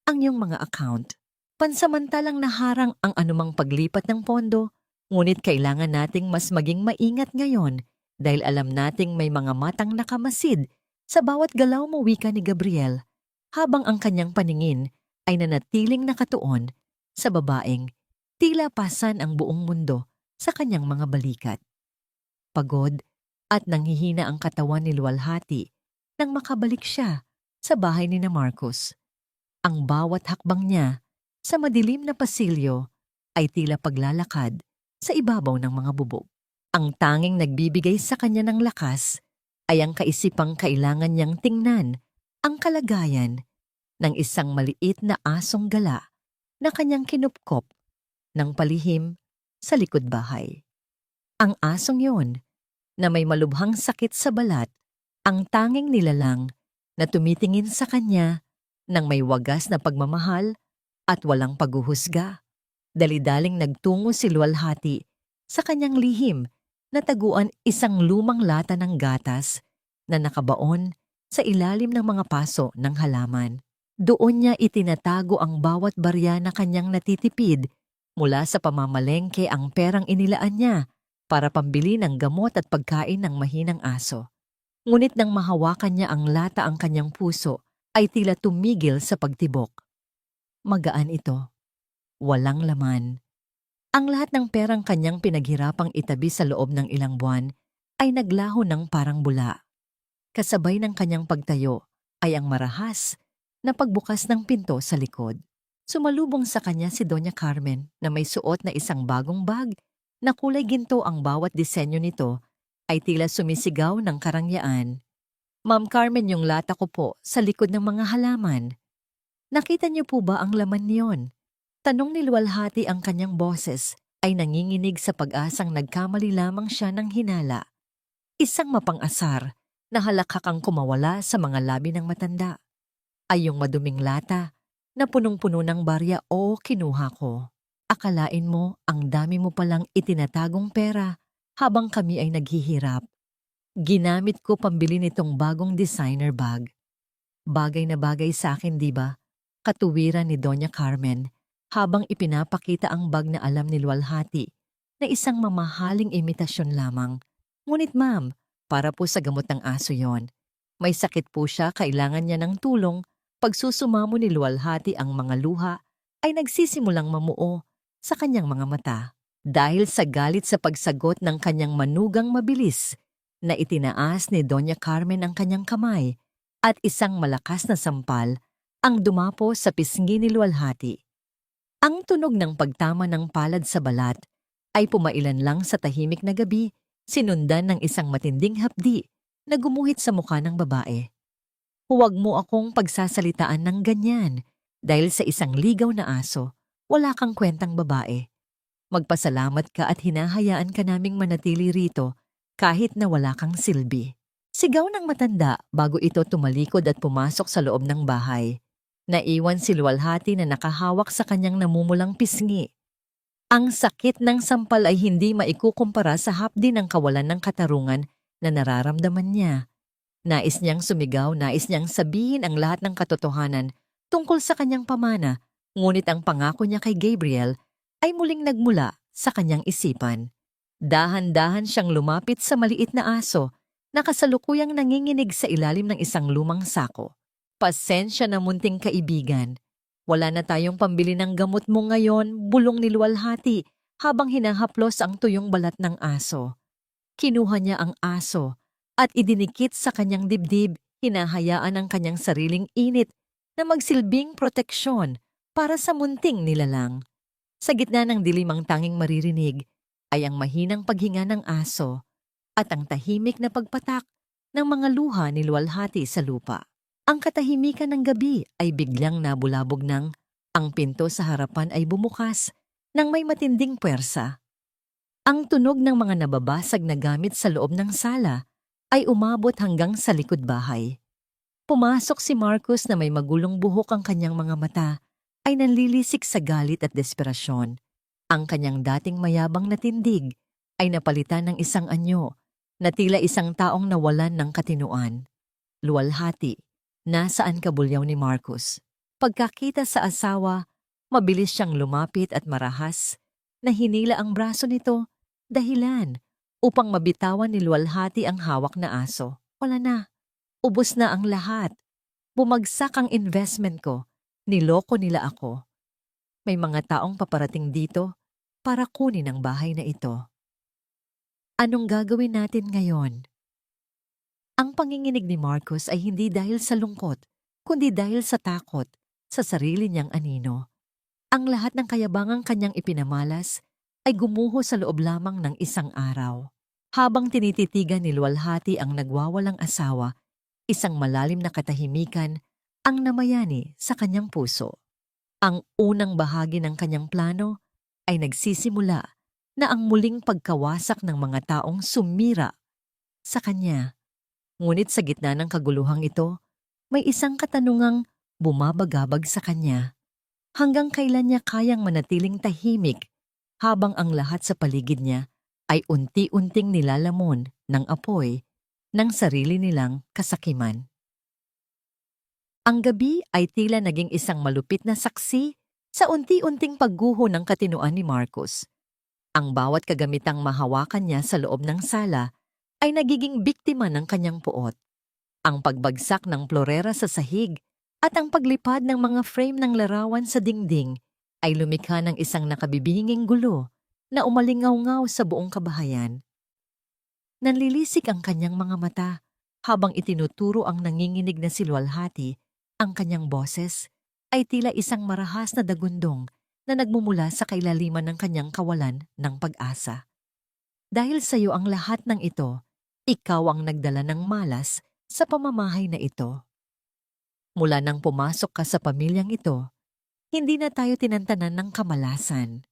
ang iyong mga account. Pansamantalang naharang ang anumang paglipat ng pondo, ngunit kailangan nating mas maging maingat ngayon dahil alam nating may mga matang nakamasid sa bawat galaw mo, wika ni Gabriel, habang ang kanyang paningin ay nanatiling nakatuon sa babaeng tila pasan ang buong mundo sa kanyang mga balikat. Pagod at nanghihina ang katawan ni Luwalhati nang makabalik siya sa bahay ni na Marcos. Ang bawat hakbang niya sa madilim na pasilyo ay tila paglalakad sa ibabaw ng mga bubog. Ang tanging nagbibigay sa kanya ng lakas ay ang kaisipang kailangan niyang tingnan ang kalagayan ng isang maliit na asong gala na kanyang kinupkop ng palihim sa likod bahay. Ang asong yon na may malubhang sakit sa balat, ang tanging nilalang na tumitingin sa kanya ng may wagas na pagmamahal at walang paghuhusga. Dali-daling nagtungo si Luwalhati sa kanyang lihim na taguan isang lumang lata ng gatas na nakabaon sa ilalim ng mga paso ng halaman. Doon niya itinatago ang bawat barya na kanyang natitipid mula sa pamamalengke ang perang inilaan niya para pambili ng gamot at pagkain ng mahinang aso. Ngunit nang mahawakan niya ang lata ang kanyang puso, ay tila tumigil sa pagtibok. Magaan ito. Walang laman. Ang lahat ng perang kanyang pinaghirapang itabi sa loob ng ilang buwan ay naglaho ng parang bula. Kasabay ng kanyang pagtayo ay ang marahas na pagbukas ng pinto sa likod. Sumalubong sa kanya si Doña Carmen na may suot na isang bagong bag na kulay ginto. Ang bawat disenyo nito ay tila sumisigaw ng karangyaan. Ma'am Carmen, yung lata ko po sa likod ng mga halaman. Nakita niyo po ba ang laman niyon? Tanong ni Luwalhati, ang kanyang boses ay nanginginig sa pag-asang nagkamali lamang siya ng hinala. Isang mapang-asar na halakhakang kumawala sa mga labi ng matanda. Ay yung maduming lata na punong-puno ng barya o kinuha ko. Akalain mo ang dami mo palang itinatagong pera habang kami ay naghihirap. Ginamit ko pambili nitong bagong designer bag. Bagay na bagay sa akin, di ba? Katuwiran ni Doña Carmen habang ipinapakita ang bag na alam ni Luwalhati na isang mamahaling imitasyon lamang. Ngunit ma'am, para po sa gamot ng aso yon. May sakit po siya, kailangan niya ng tulong. Pagsusumamo ni Luwalhati, ang mga luha ay nagsisimulang mamuo sa kanyang mga mata. Dahil sa galit sa pagsagot ng kanyang manugang mabilis, na itinaas ni Doña Carmen ang kanyang kamay at isang malakas na sampal ang dumapo sa pisngi ni Luwalhati. Ang tunog ng pagtama ng palad sa balat ay pumailan lang sa tahimik na gabi, sinundan ng isang matinding hapdi na gumuhit sa mukha ng babae. Huwag mo akong pagsasalitaan ng ganyan dahil sa isang ligaw na aso, wala kang kwentang babae. Magpasalamat ka at hinahayaan ka naming manatili rito kahit na wala kang silbi. Sigaw ng matanda bago ito tumalikod at pumasok sa loob ng bahay. Naiwan si Luwalhati na nakahawak sa kanyang namumulang pisngi. Ang sakit ng sampal ay hindi maikukumpara sa hapdi ng kawalan ng katarungan na nararamdaman niya. Nais niyang sumigaw, nais niyang sabihin ang lahat ng katotohanan tungkol sa kanyang pamana, ngunit ang pangako niya kay Gabriel ay muling nagmula sa kanyang isipan. Dahan-dahan siyang lumapit sa maliit na aso na kasalukuyang nanginginig sa ilalim ng isang lumang sako. Pasensya na munting kaibigan. Wala na tayong pambili ng gamot mo ngayon, bulong ni Luwalhati habang hinahaplos ang tuyong balat ng aso. Kinuha niya ang aso at idinikit sa kanyang dibdib, hinahayaan ang kanyang sariling init na magsilbing proteksyon para sa munting nilalang. Sa gitna ng dilim, ang tanging maririnig ay ang mahinang paghinga ng aso at ang tahimik na pagpatak ng mga luha ni Luwalhati sa lupa. Ang katahimikan ng gabi ay biglang nabulabog nang ang pinto sa harapan ay bumukas nang may matinding puwersa. Ang tunog ng mga nababasag na gamit sa loob ng sala ay umabot hanggang sa likod bahay. Pumasok si Marcos na may magulong buhok, ang kanyang mga mata ay nanlilisik sa galit at desperasyon. Ang kanyang dating mayabang na tindig ay napalitan ng isang anyo na tila isang taong nawalan ng katinuan. Luwalhati, nasaan ka, bulyaw ni Marcos? Pagkakita sa asawa, mabilis siyang lumapit at marahas na hinila ang braso nito, dahilan upang mabitawan ni Luwalhati ang hawak na aso. Wala na. Ubos na ang lahat. Bumagsak ang investment ko. Niloko nila ako. May mga taong paparating dito para kunin ang bahay na ito. Anong gagawin natin ngayon? Ang panginginig ni Marcos ay hindi dahil sa lungkot, kundi dahil sa takot sa sarili niyang anino. Ang lahat ng kayabangang kanyang ipinamalas ay gumuho sa loob lamang ng isang araw. Habang tinititigan ni Luwalhati ang nagwawalang asawa, isang malalim na katahimikan ang namayani sa kanyang puso. Ang unang bahagi ng kanyang plano ay nagsisimula na ang muling pagkawasak ng mga taong sumira sa kanya. Ngunit sa gitna ng kaguluhang ito, may isang katanungang bumabagabag sa kanya. Hanggang kailan niya kayang manatiling tahimik habang ang lahat sa paligid niya ay unti-unting nilalamon ng apoy ng sarili nilang kasakiman. Ang gabi ay tila naging isang malupit na saksi sa unti-unting pagguho ng katinoan ni Marcos. Ang bawat kagamitang mahawakan niya sa loob ng sala ay nagiging biktima ng kanyang puot. Ang pagbagsak ng plorera sa sahig at ang paglipad ng mga frame ng larawan sa dingding ay lumikha ng isang nakabibinging gulo na umalingaw-ngaw sa buong kabahayan. Nanlilisik ang kanyang mga mata habang itinuturo ang nanginginig na si Luwalhati. Ang kanyang boses ay tila isang marahas na dagundong na nagmumula sa kailaliman ng kanyang kawalan ng pag-asa. Dahil sa iyo ang lahat ng ito, ikaw ang nagdala ng malas sa pamamahay na ito. Mula nang pumasok ka sa pamilyang ito, hindi na tayo tinantanan ng kamalasan.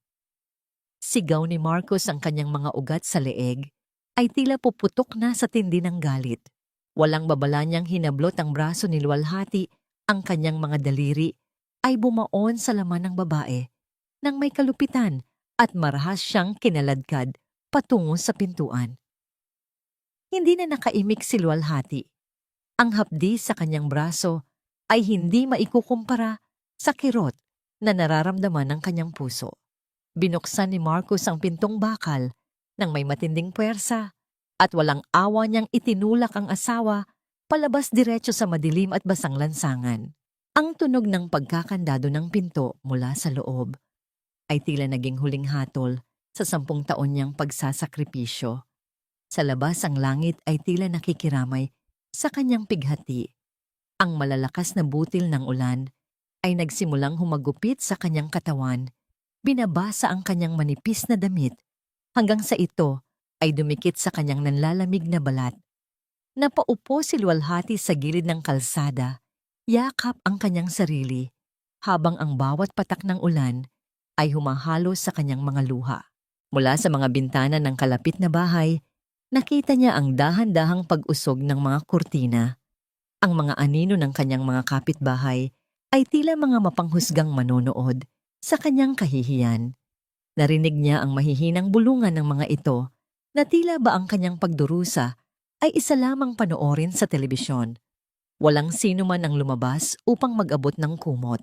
Sigaw ni Marcos, ang kanyang mga ugat sa leeg ay tila puputok na sa tindi ng galit. Walang babala niyang hinablot ang braso ni Luwalhati. Ang kanyang mga daliri ay bumaon sa laman ng babae nang may kalupitan at marahas siyang kinaladkad patungo sa pintuan. Hindi na nakaimik si Luwalhati. Ang hapdi sa kanyang braso ay hindi maikukumpara sa kirot na nararamdaman ng kanyang puso. Binuksan ni Marcos ang pintong bakal nang may matinding puwersa at walang awa niyang itinulak ang asawa palabas diretso sa madilim at basang lansangan. Ang tunog ng pagkakandado ng pinto mula sa loob ay tila naging huling hatol sa 10 taon niyang pagsasakripisyo. Sa labas ang langit ay tila nakikiramay sa kanyang pighati. Ang malalakas na butil ng ulan ay nagsimulang humagupit sa kanyang katawan. Binabasa ang kanyang manipis na damit hanggang sa ito ay dumikit sa kanyang nanlalamig na balat. Napaupo si Luwalhati sa gilid ng kalsada, yakap ang kanyang sarili, habang ang bawat patak ng ulan ay humahalo sa kanyang mga luha. Mula sa mga bintana ng kalapit na bahay, nakita niya ang dahan-dahang pag-usog ng mga kurtina. Ang mga anino ng kanyang mga kapitbahay ay tila mga mapanghusgang manonood sa kanyang kahihiyan. Narinig niya ang mahihinang bulungan ng mga ito na tila ba ang kanyang pagdurusa ay isa lamang panoorin sa telebisyon. Walang sino man ang lumabas upang mag-abot ng kumot.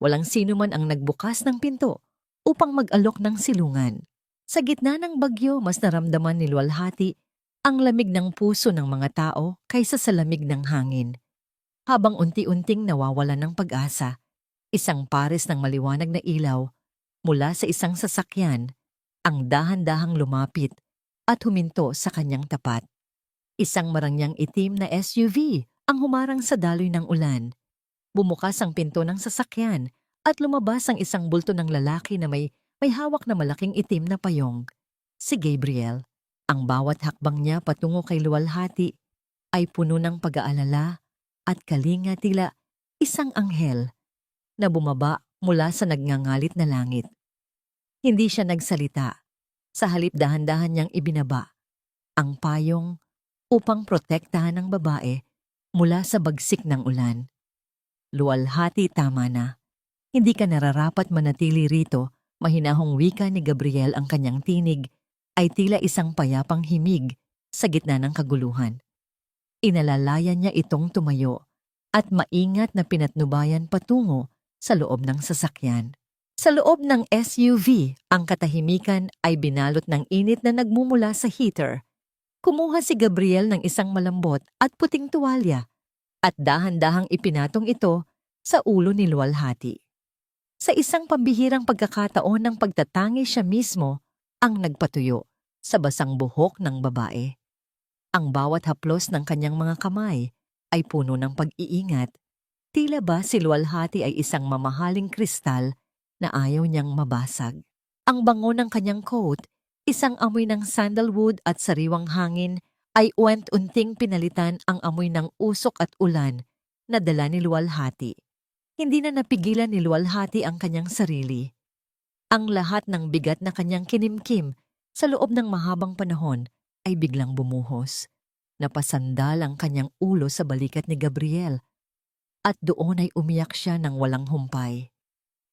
Walang sino man ang nagbukas ng pinto upang mag-alok ng silungan. Sa gitna ng bagyo, mas naramdaman ni Luwalhati ang lamig ng puso ng mga tao kaysa sa lamig ng hangin. Habang unti-unting nawawalan ng pag-asa, isang pares ng maliwanag na ilaw mula sa isang sasakyan ang dahan-dahang lumapit at huminto sa kanyang tapat. Isang marangyang itim na SUV ang humarang sa daloy ng ulan. Bumukas ang pinto ng sasakyan at lumabas ang isang bulto ng lalaki na may hawak na malaking itim na payong. Si Gabriel. Ang bawat hakbang niya patungo kay Luwalhati ay puno ng pag-aalala at kalinga, tila isang anghel na bumaba mula sa nagngangalit na langit. Hindi siya nagsalita. Sa halip dahan-dahan niyang ibinaba ang payong upang protektahan ang babae mula sa bagsik ng ulan. Luwalhati, tama na. Hindi ka nararapat manatili rito. Mahinahong wika ni Gabriel, ang kanyang tinig ay tila isang payapang himig sa gitna ng kaguluhan. Inalalayan niya itong tumayo at maingat na pinatnubayan patungo sa loob ng sasakyan. Sa loob ng SUV, ang katahimikan ay binalot ng init na nagmumula sa heater. Kumuha si Gabriel ng isang malambot at puting tuwalya at dahan-dahang ipinatong ito sa ulo ni Luwalhati. Sa isang pambihirang pagkakataon ng pagtatangi, siya mismo ang nagpatuyo sa basang buhok ng babae. Ang bawat haplos ng kanyang mga kamay ay puno ng pag-iingat. Tila ba si luwalhati ay isang mamahaling kristal na ayaw niyang mabasag. Ang bango ng kanyang coat, isang amoy ng sandalwood at sariwang hangin, ay unti-unting pinalitan ang amoy ng usok at ulan na dala ni luwalhati. Hindi na napigilan ni luwalhati ang kanyang sarili. Ang lahat ng bigat na kanyang kinimkim sa loob ng mahabang panahon ay biglang bumuhos. Napasandal ang kanyang ulo sa balikat ni Gabriel at doon ay umiyak siya ng walang humpay.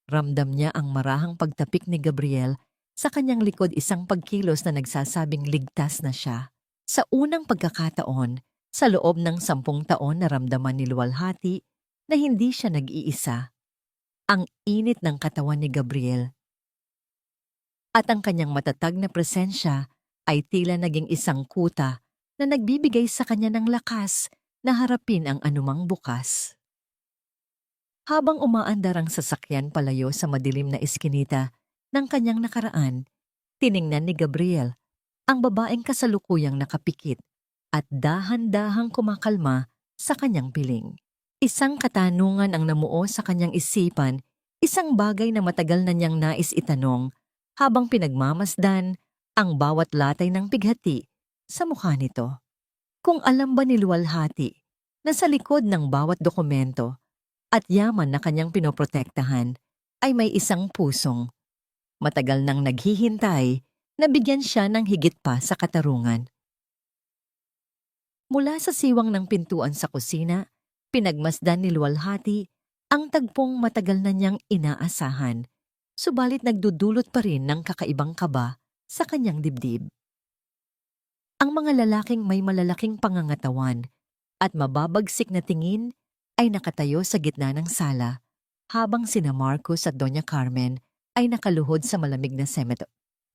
Ramdam niya ang marahang pagtapik ni Gabriel sa kanyang likod, isang pagkilos na nagsasabing ligtas na siya. Sa unang pagkakataon, sa loob ng 10 taon naramdaman ni luwalhati na hindi siya nag-iisa. Ang init ng katawan ni Gabriel at ang kanyang matatag na presensya ay tila naging isang kuta na nagbibigay sa kanya ng lakas na harapin ang anumang bukas. Habang umaandar ang sasakyan palayo sa madilim na iskinita ng kanyang nakaraan, tiningnan ni Gabriel ang babaeng kasalukuyang nakapikit at dahan-dahang kumakalma sa kanyang piling. Isang katanungan ang namuo sa kanyang isipan, isang bagay na matagal na niyang nais itanong habang pinagmamasdan ang bawat latay ng pighati sa mukha nito. Kung alam ba ni luwalhati na sa likod ng bawat dokumento at yaman na kanyang pinoprotektahan ay may isang pusong matagal nang naghihintay na bigyan siya ng higit pa sa katarungan. Mula sa siwang ng pintuan sa kusina, pinagmasdan ni luwalhati ang tagpong matagal na niyang inaasahan, subalit nagdudulot pa rin ng kakaibang kaba sa kanyang dibdib. Ang mga lalaking may malalaking pangangatawan at mababagsik na tingin ay nakatayo sa gitna ng sala, habang sina Marcos at Doña Carmen ay nakaluhod sa malamig na semeto.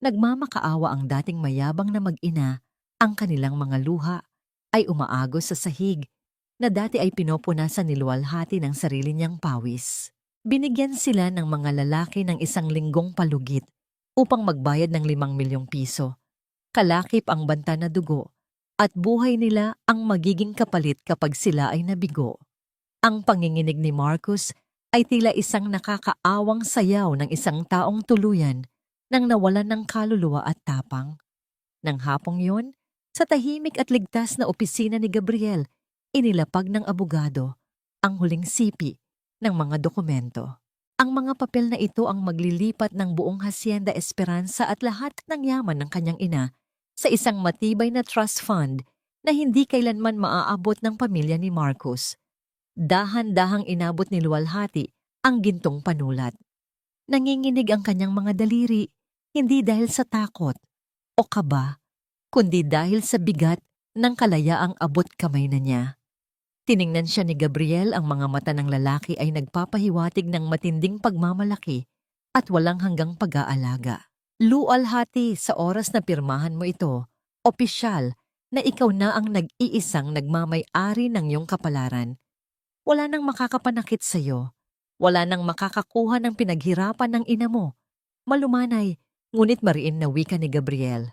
Nagmamakaawa ang dating mayabang na mag-ina, ang kanilang mga luha ay umaagos sa sahig na dati ay pinopunasan ni luwalhati ng sarili niyang pawis. Binigyan sila ng mga lalaki ng 1 linggong palugit upang magbayad ng 5 milyong piso. Kalakip ang banta na dugo at buhay nila ang magiging kapalit kapag sila ay nabigo. Ang panginginig ni Marcos ay tila isang nakakaawang sayaw ng isang taong tuluyan nang nawalan ng kaluluwa at tapang. Nang hapong yon, sa tahimik at ligtas na opisina ni Gabriel, inilapag ng abogado ang huling sipi ng mga dokumento. Ang mga papel na ito ang maglilipat ng buong Hacienda Esperanza at lahat ng yaman ng kanyang ina sa isang matibay na trust fund na hindi kailanman maaabot ng pamilya ni Marcos. Dahan-dahang inabot ni luwalhati ang gintong panulat. Nanginginig ang kanyang mga daliri, hindi dahil sa takot o kaba, kundi dahil sa bigat ng kalayaang abot kamay na niya. Tiningnan siya ni Gabriel, ang mga mata ng lalaki ay nagpapahiwatig ng matinding pagmamalaki at walang hanggang pag-aalaga. Luwalhati, sa oras na pirmahan mo ito, opisyal na ikaw na ang nag-iisang nagmamay-ari ng iyong kapalaran. Wala nang makakapanakit sa iyo. Wala nang makakakuha ng pinaghirapan ng ina mo. Malumanay, ngunit mariin na wika ni Gabriel.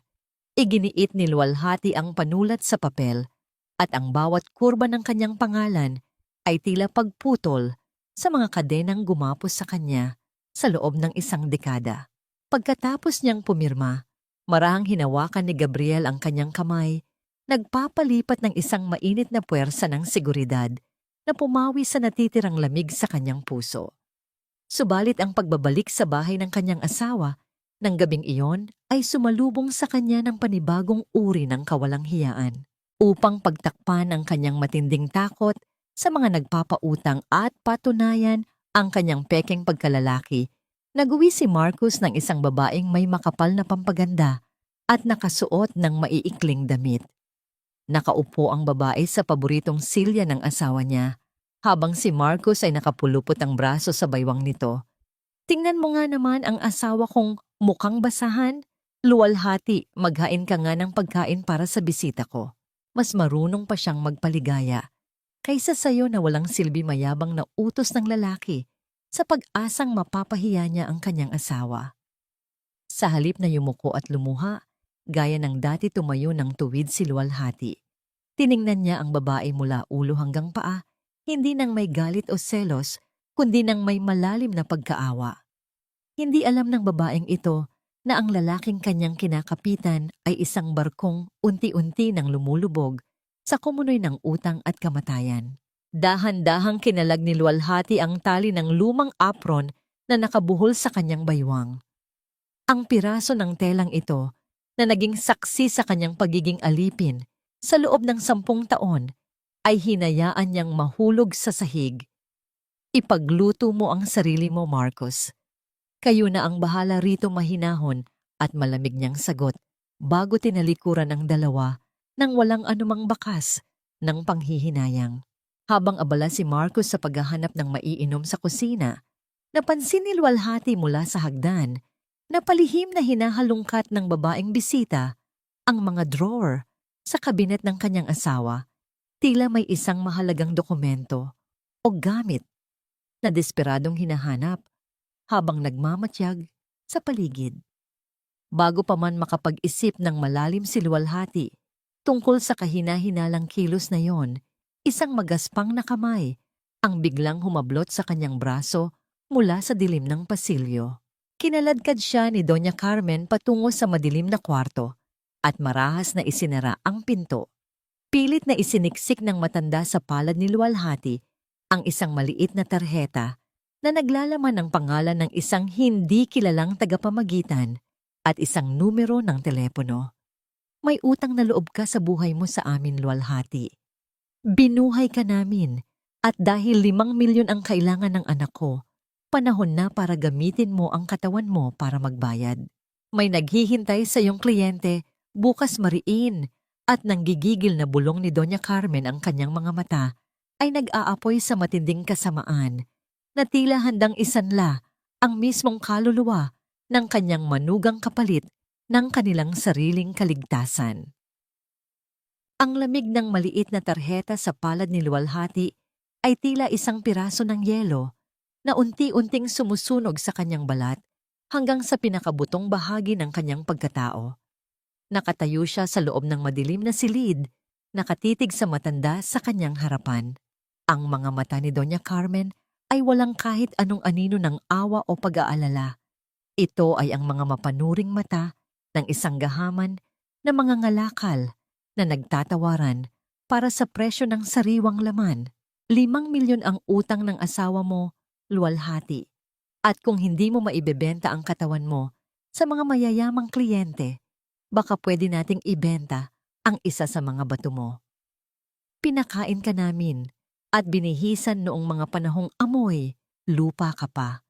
Iginiit ni luwalhati ang panulat sa papel at ang bawat kurba ng kanyang pangalan ay tila pagputol sa mga kadenang gumapos sa kanya sa loob ng 1 dekada. Pagkatapos niyang pumirma, marahang hinawakan ni Gabriel ang kanyang kamay, nagpapalipat ng isang mainit na puwersa ng seguridad na pumawi sa natitirang lamig sa kanyang puso. Subalit ang pagbabalik sa bahay ng kanyang asawa ng gabing iyon ay sumalubong sa kanya ng panibagong uri ng kawalang hiyaan. Upang pagtakpan ang kanyang matinding takot sa mga nagpapautang at patunayan ang kanyang pekeng pagkalalaki, nag-uwi si Marcos ng isang babaeng may makapal na pampaganda at nakasuot ng maiikling damit. Nakaupo ang babae sa paboritong silya ng asawa niya, habang si Marcos ay nakapulupot ang braso sa baywang nito. Tingnan mo nga naman ang asawa kong mukhang basahan. Luwalhati, maghain ka nga ng pagkain para sa bisita ko. Mas marunong pa siyang magpaligaya kaysa sayo na walang silbi mayabang na utos ng lalaki sa pag-asang mapapahiya niya ang kanyang asawa. Sa halip na yumuko at lumuha, gaya ng dati tumayo ng tuwid si luwalhati. Tiningnan niya ang babae mula ulo hanggang paa, hindi nang may galit o selos, kundi nang may malalim na pagkaawa. Hindi alam ng babaeng ito na ang lalaking kanyang kinakapitan ay isang barkong unti-unti nang lumulubog sa kumunoy ng utang at kamatayan. Dahan-dahang kinalag ni Luwalhati ang tali ng lumang apron na nakabuhol sa kanyang baywang. Ang piraso ng telang ito na naging saksi sa kanyang pagiging alipin sa loob ng 10 taon ay hinayaan niyang mahulog sa sahig. Ipagluto mo ang sarili mo, Marcos. Kayo na ang bahala rito, mahinahon at malamig niyang sagot bago tinalikuran ng dalawa nang walang anumang bakas ng panghihinayang. Habang abala si Marcos sa paghahanap ng maiinom sa kusina, napansin ni Luwalhati mula sa hagdan na palihim na hinahalungkat ng babaeng bisita ang mga drawer sa kabinet ng kanyang asawa. Tila may isang mahalagang dokumento o gamit na desperadong hinahanap habang nagmamatyag sa paligid. Bago pa man makapag-isip ng malalim si Luwalhati tungkol sa kahina-hinalang kilos na yon, isang magaspang na kamay ang biglang humablot sa kanyang braso mula sa dilim ng pasilyo. Kinaladkad siya ni Doña Carmen patungo sa madilim na kwarto at marahas na isinara ang pinto. Pilit na isiniksik ng matanda sa palad ni Luwalhati ang isang maliit na tarheta na naglalaman ng pangalan ng isang hindi kilalang tagapamagitan at isang numero ng telepono. May utang na loob ka sa buhay mo sa amin, Luwalhati. Binuhay ka namin at dahil 5 milyon ang kailangan ng anak ko, panahon na para gamitin mo ang katawan mo para magbayad. May naghihintay sa iyong kliyente, bukas mariin, at nanggigigil na bulong ni Doña Carmen ang kanyang mga mata ay nag-aapoy sa matinding kasamaan na tila handang isanla ang mismong kaluluwa ng kanyang manugang kapalit ng kanilang sariling kaligtasan. Ang lamig ng maliit na tarheta sa palad ni Luwalhati ay tila isang piraso ng yelo na unti-unting sumusunog sa kanyang balat hanggang sa pinakabutong bahagi ng kanyang pagkatao. Nakatayo siya sa loob ng madilim na silid, nakatitig sa matanda sa kanyang harapan. Ang mga mata ni Doña Carmen ay walang kahit anong anino ng awa o pag-aalala. Ito ay ang mga mapanuring mata ng isang gahaman na mga ngalakal na nagtatawaran para sa presyo ng sariwang laman. 5 milyon ang utang ng asawa mo, Luwalhati. At kung hindi mo maibebenta ang katawan mo sa mga mayayamang kliyente, baka pwede nating ibenta ang isa sa mga bato mo. Pinakain ka namin at binihisan noong mga panahong amoy, lupa ka pa.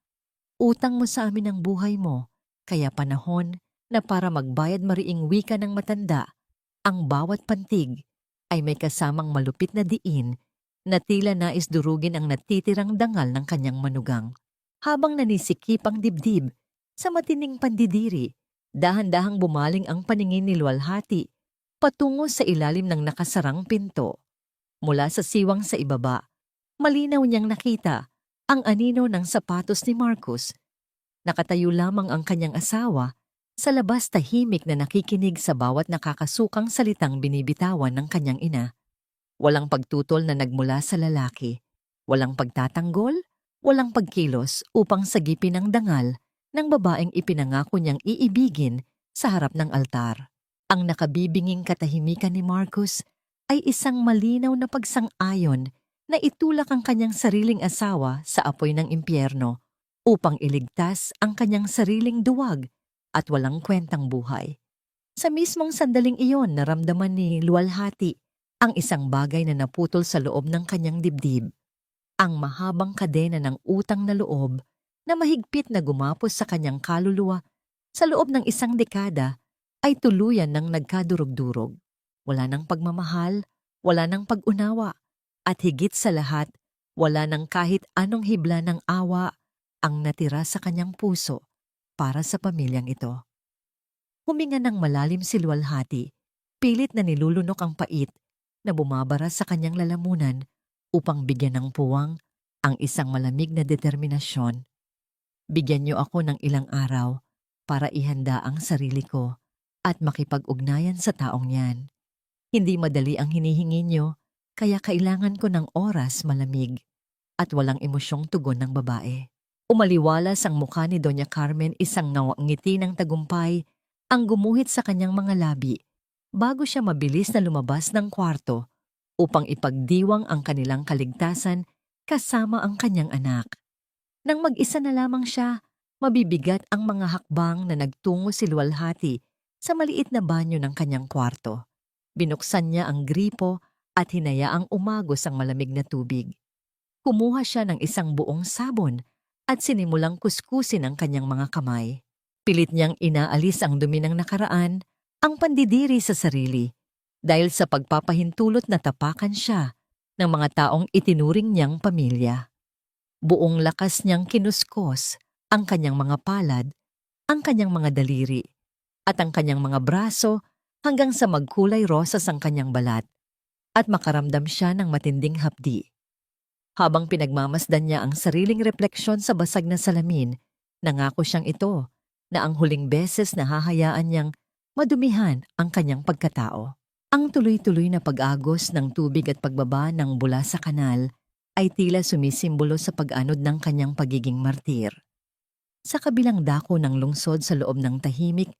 Utang mo sa amin ang buhay mo, kaya panahon na para magbayad mariing wika ng matanda, ang bawat pantig ay may kasamang malupit na diin na tila nais durugin ang natitirang dangal ng kanyang manugang. Habang nanisikip ang dibdib sa matinding pandidiri, dahan-dahang bumaling ang paningin ni Luwalhati patungo sa ilalim ng nakasarang pinto. Mula sa siwang sa ibaba, malinaw niyang nakita ang anino ng sapatos ni Marcos. Nakatayo lamang ang kanyang asawa sa labas, tahimik na nakikinig sa bawat nakakasukang salitang binibitawan ng kanyang ina. Walang pagtutol na nagmula sa lalaki, walang pagtatanggol, walang pagkilos upang sagipin ang dangal ng babaeng ipinangako niyang iibigin sa harap ng altar. Ang nakabibinging katahimikan ni Marcos ay isang malinaw na pagsang-ayon na itulak ang kanyang sariling asawa sa apoy ng impyerno upang iligtas ang kanyang sariling duwag at walang kwentang buhay. Sa mismong sandaling iyon, naramdaman ni Luwalhati ang isang bagay na naputol sa loob ng kanyang dibdib. Ang mahabang kadena ng utang na loob na mahigpit na gumapos sa kanyang kaluluwa sa loob ng 1 dekada ay tuluyan ng nagkadurog-durog. Wala ng pagmamahal, wala ng pag-unawa, at higit sa lahat, wala ng kahit anong hibla ng awa ang natira sa kanyang puso para sa pamilyang ito. Huminga ng malalim si Luwalhati, pilit na nilulunok ang pait na bumabara sa kanyang lalamunan upang bigyan ng puwang ang isang malamig na determinasyon. Bigyan niyo ako ng ilang araw para ihanda ang sarili ko at makipag-ugnayan sa taong yan. Hindi madali ang hinihingi niyo, kaya kailangan ko ng oras malamig at walang emosyong tugon ng babae. Umaliwalas ang mukha ni Doña Carmen, isang ngiti ng tagumpay ang gumuhit sa kanyang mga labi bago siya mabilis na lumabas ng kwarto upang ipagdiwang ang kanilang kaligtasan kasama ang kanyang anak. Nang mag-isa na lamang siya, mabibigat ang mga hakbang na nagtungo si Luwalhati sa maliit na banyo ng kanyang kwarto. Binuksan niya ang gripo at hinayaang umagos ang malamig na tubig. Kumuha siya ng isang buong sabon at sinimulang kuskusin ang kanyang mga kamay. Pilit niyang inaalis ang dumi ng nakaraan, ang pandidiri sa sarili, dahil sa pagpapahintulot na tapakan siya ng mga taong itinuring niyang pamilya. Buong lakas niyang kinuskos ang kanyang mga palad, ang kanyang mga daliri, at ang kanyang mga braso hanggang sa magkulay rosas ang kanyang balat at makaramdam siya ng matinding hapdi. Habang pinagmamasdan niya ang sariling refleksyon sa basag na salamin, nangako siyang ito na ang huling beses na hahayaan niyang madumihan ang kanyang pagkatao. Ang tuloy-tuloy na pag-agos ng tubig at pagbaba ng bula sa kanal ay tila sumisimbolo sa pag-anod ng kanyang pagiging martir. Sa kabilang dako ng lungsod sa loob ng tahimik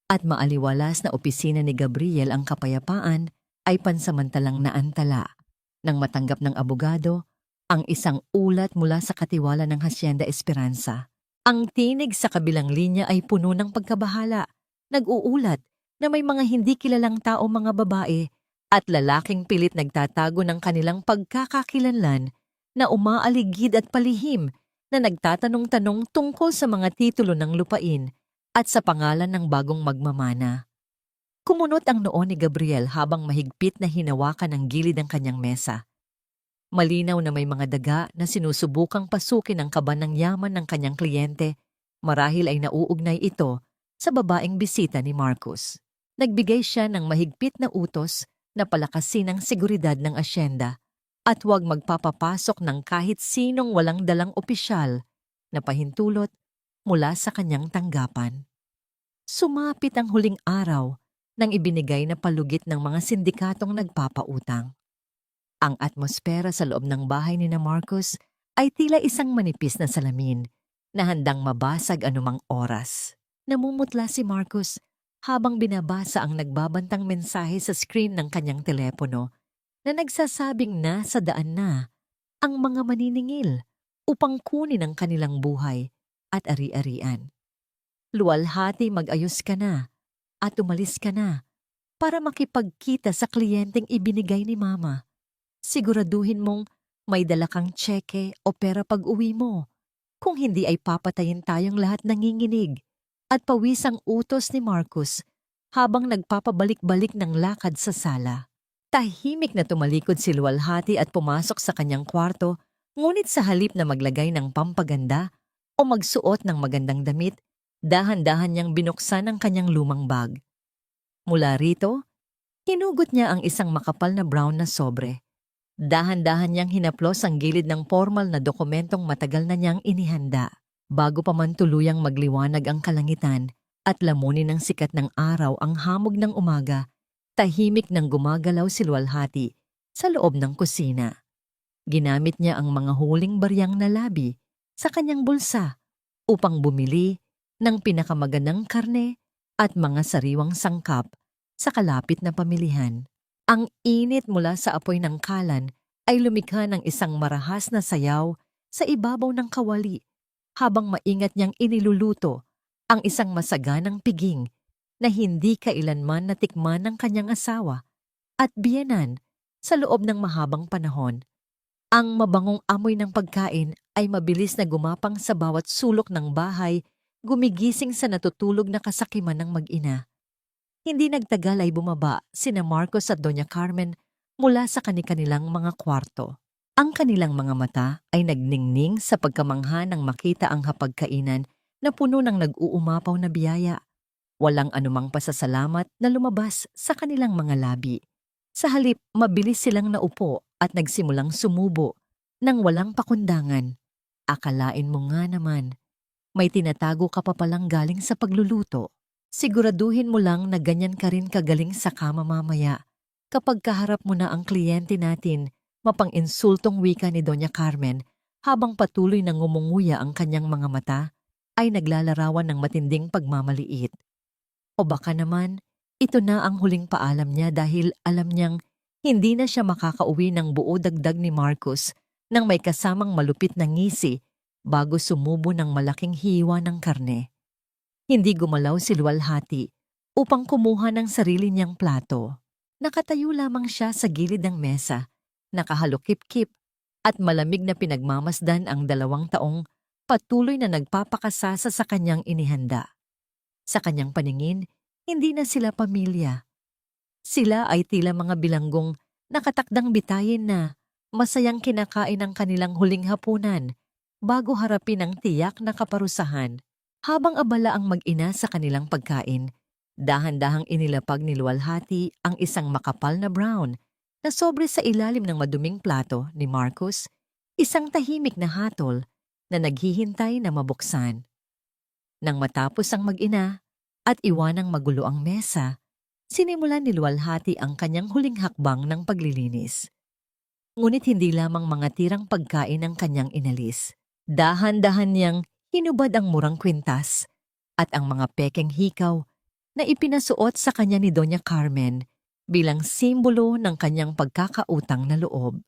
at maaliwalas na opisina ni Gabriel ang kapayapaan ay pansamantalang naantala nang matanggap ng abogado ang isang ulat mula sa katiwala ng Hacienda Esperanza. Ang tinig sa kabilang linya ay puno ng pagkabahala. Nag-uulat na may mga hindi kilalang tao, mga babae at lalaking pilit nagtatago ng kanilang pagkakakilanlan na umaaligid at palihim na nagtatanong-tanong tungkol sa mga titulo ng lupain at sa pangalan ng bagong magmamana. Kumunot ang noo ni Gabriel habang mahigpit na hinawakan ang gilid ng kanyang mesa. Malinaw na may mga daga na sinusubukang pasukin ang kaban ng yaman ng kanyang kliyente, marahil ay nauugnay ito sa babaeng bisita ni Marcos. Nagbigay siya ng mahigpit na utos na palakasin ang seguridad ng asyenda at huwag magpapapasok ng kahit sinong walang dalang opisyal na pahintulot mula sa kanyang tanggapan. Sumapit ang huling araw ng ibinigay na palugit ng mga sindikatong nagpapautang. Ang atmosfera sa loob ng bahay ni na Marcos ay tila isang manipis na salamin na handang mabasag anumang oras. Namumutla si Marcos habang binabasa ang nagbabantang mensahe sa screen ng kanyang telepono na nagsasabing nasa daan na ang mga maniningil upang kunin ang kanilang buhay at ari-arian. Luwalhati, mag-ayos ka na at umalis ka na para makipagkita sa kliyenteng ibinigay ni Mama. Siguraduhin mong may dala kang tseke o pera pag-uwi mo. Kung hindi ay papatayin tayong lahat, nanginginig at pawisang utos ni Marcos habang nagpapabalik-balik ng lakad sa sala. Tahimik na tumalikod si Luwalhati at pumasok sa kanyang kwarto, ngunit sa halip na maglagay ng pampaganda o magsuot ng magandang damit, dahan-dahan niyang binuksan ang kanyang lumang bag. Mula rito, hinugot niya ang isang makapal na brown na sobre. Dahan-dahan niyang hinaplos ang gilid ng formal na dokumentong matagal na niyang inihanda. Bago pa man tuluyang magliwanag ang kalangitan at lamunin ng sikat ng araw ang hamog ng umaga, tahimik nang gumagalaw si Luwalhati sa loob ng kusina. Ginamit niya ang mga huling baryang na labi sa kanyang bulsa upang bumili ng pinakamagandang karne at mga sariwang sangkap sa kalapit na pamilihan. Ang init mula sa apoy ng kalan ay lumikha ng isang marahas na sayaw sa ibabaw ng kawali habang maingat niyang iniluluto ang isang masaganang piging na hindi kailanman natikman ng kanyang asawa at biyenan sa loob ng mahabang panahon. Ang mabangong amoy ng pagkain ay mabilis na gumapang sa bawat sulok ng bahay, gumigising sa natutulog na kasakiman ng mag-ina. Hindi nagtagal ay bumaba sina Marcos at Doña Carmen mula sa kanilang mga kwarto. Ang kanilang mga mata ay nagningning sa pagkamangha nang makita ang hapagkainan na puno ng nag-uumapaw na biyaya. Walang anumang pasasalamat na lumabas sa kanilang mga labi. Sa halip, mabilis silang naupo at nagsimulang sumubo nang walang pakundangan. Akalain mo nga naman, may tinatago ka pa palang galing sa pagluluto. Siguraduhin mo lang na ganyan ka rin kagaling sa kama mamaya Kapag kaharap mo na ang kliyente natin, mapang-insultong wika ni Doña Carmen habang patuloy na ngumunguya ang kanyang mga mata ay naglalarawan ng matinding pagmamaliit. O baka naman, ito na ang huling paalam niya dahil alam niyang hindi na siya makakauwi ng buo dagdag ni Marcos nang may kasamang malupit na ngisi bago sumubo ng malaking hiwa ng karne. Hindi gumalaw si Luwalhati upang kumuha ng sarili niyang plato. Nakatayo lamang siya sa gilid ng mesa, nakahalukip-kip at malamig na pinagmamasdan ang 2 taong patuloy na nagpapakasasa sa kanyang inihanda. Sa kanyang paningin, hindi na sila pamilya. Sila ay tila mga bilanggong nakatakdang bitayin na masayang kinakain ang kanilang huling hapunan bago harapin ang tiyak na kaparusahan. Habang abala ang mag-ina sa kanilang pagkain, dahan-dahang inilapag ni Luwalhati ang isang makapal na brown na sobre sa ilalim ng maduming plato ni Marcos, isang tahimik na hatol na naghihintay na mabuksan. Nang matapos ang mag-ina at iwanang magulo ang mesa, sinimulan ni Luwalhati ang kanyang huling hakbang ng paglilinis. Ngunit hindi lamang mga tirang pagkain ang kanyang inalis. Dahan-dahan niyang hinubad ang murang kwintas at ang mga pekeng hikaw na ipinasuot sa kanya ni Doña Carmen bilang simbolo ng kanyang pagkakautang na loob.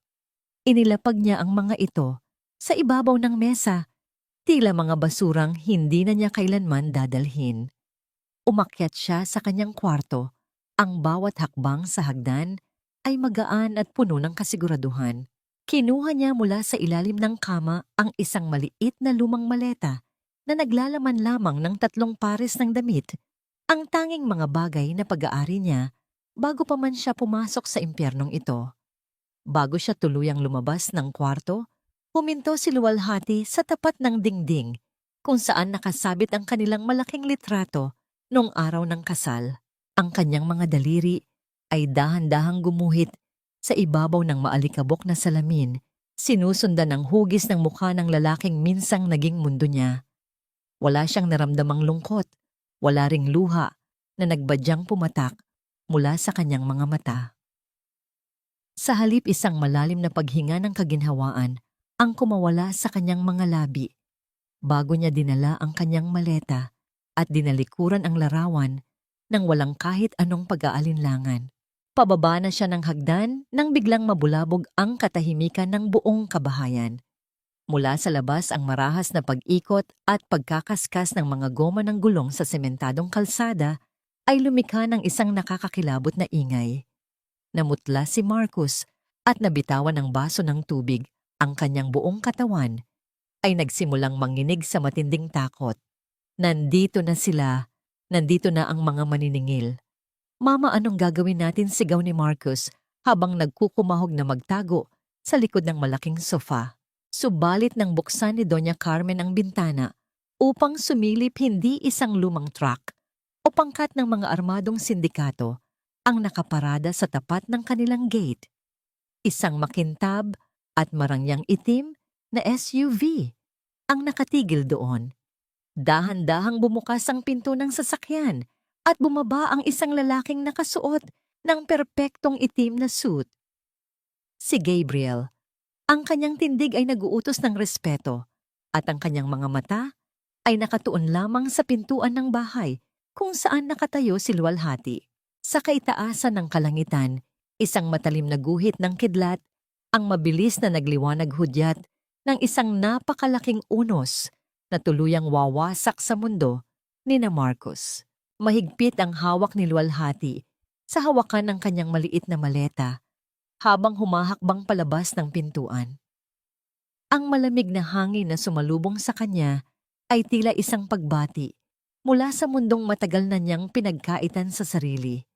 Inilapag niya ang mga ito sa ibabaw ng mesa, tila mga basurang hindi na niya kailanman dadalhin. Umakyat siya sa kanyang kwarto, ang bawat hakbang sa hagdan ay magaan at puno ng kasiguraduhan. Kinuha niya mula sa ilalim ng kama ang isang maliit na lumang maleta na naglalaman lamang ng 3 pares ng damit, ang tanging mga bagay na pag-aari niya bago pa man siya pumasok sa impyernong ito. Bago siya tuluyang lumabas ng kwarto, huminto si Luwalhati sa tapat ng dingding kung saan nakasabit ang kanilang malaking litrato noong araw ng kasal. Ang kanyang mga daliri ay dahan-dahang gumuhit sa ibabaw ng maalikabok na salamin, sinusundan ng hugis ng mukha ng lalaking minsang naging mundo niya. Wala siyang naramdamang lungkot, wala ring luha na nagbadyang pumatak mula sa kanyang mga mata. Sa halip isang malalim na paghinga ng kaginhawaan ang kumawala sa kanyang mga labi, bago niya dinala ang kanyang maleta at dinalikuran ang larawan nang walang kahit anong pag-aalinlangan. Pababa na siya ng hagdan nang biglang mabulabog ang katahimikan ng buong kabahayan. Mula sa labas ang marahas na pag-ikot at pagkakaskas ng mga goma ng gulong sa sementadong kalsada ay lumikha ng isang nakakakilabot na ingay. Namutla si Marcos at nabitawan ng baso ng tubig. Ang kanyang buong katawan ay nagsimulang manginig sa matinding takot. Nandito na sila, nandito na ang mga maniningil. Mama, anong gagawin natin, sigaw ni Marcos habang nagkukumahog na magtago sa likod ng malaking sofa. Subalit nang buksan ni Doña Carmen ang bintana upang sumilip hindi isang lumang truck o pangkat ng mga armadong sindikato ang nakaparada sa tapat ng kanilang gate. Isang makintab at marangyang itim na SUV ang nakatigil doon. Dahan-dahang bumukas ang pinto ng sasakyan at bumaba ang isang lalaking nakasuot ng perpektong itim na suit. Si Gabriel. Ang kanyang tindig ay naguutos ng respeto at ang kanyang mga mata ay nakatuon lamang sa pintuan ng bahay kung saan nakatayo si Luwalhati. Sa kaitaasan ng kalangitan, isang matalim na guhit ng kidlat ang mabilis na nagliwanag hudyat ng isang napakalaking unos na tuluyang wawasak sa mundo ni na Marcos. Mahigpit ang hawak ni Luwalhati sa hawakan ng kanyang maliit na maleta habang humahakbang palabas ng pintuan. Ang malamig na hangin na sumalubong sa kanya ay tila isang pagbati mula sa mundong matagal na niyang pinagkaitan sa sarili.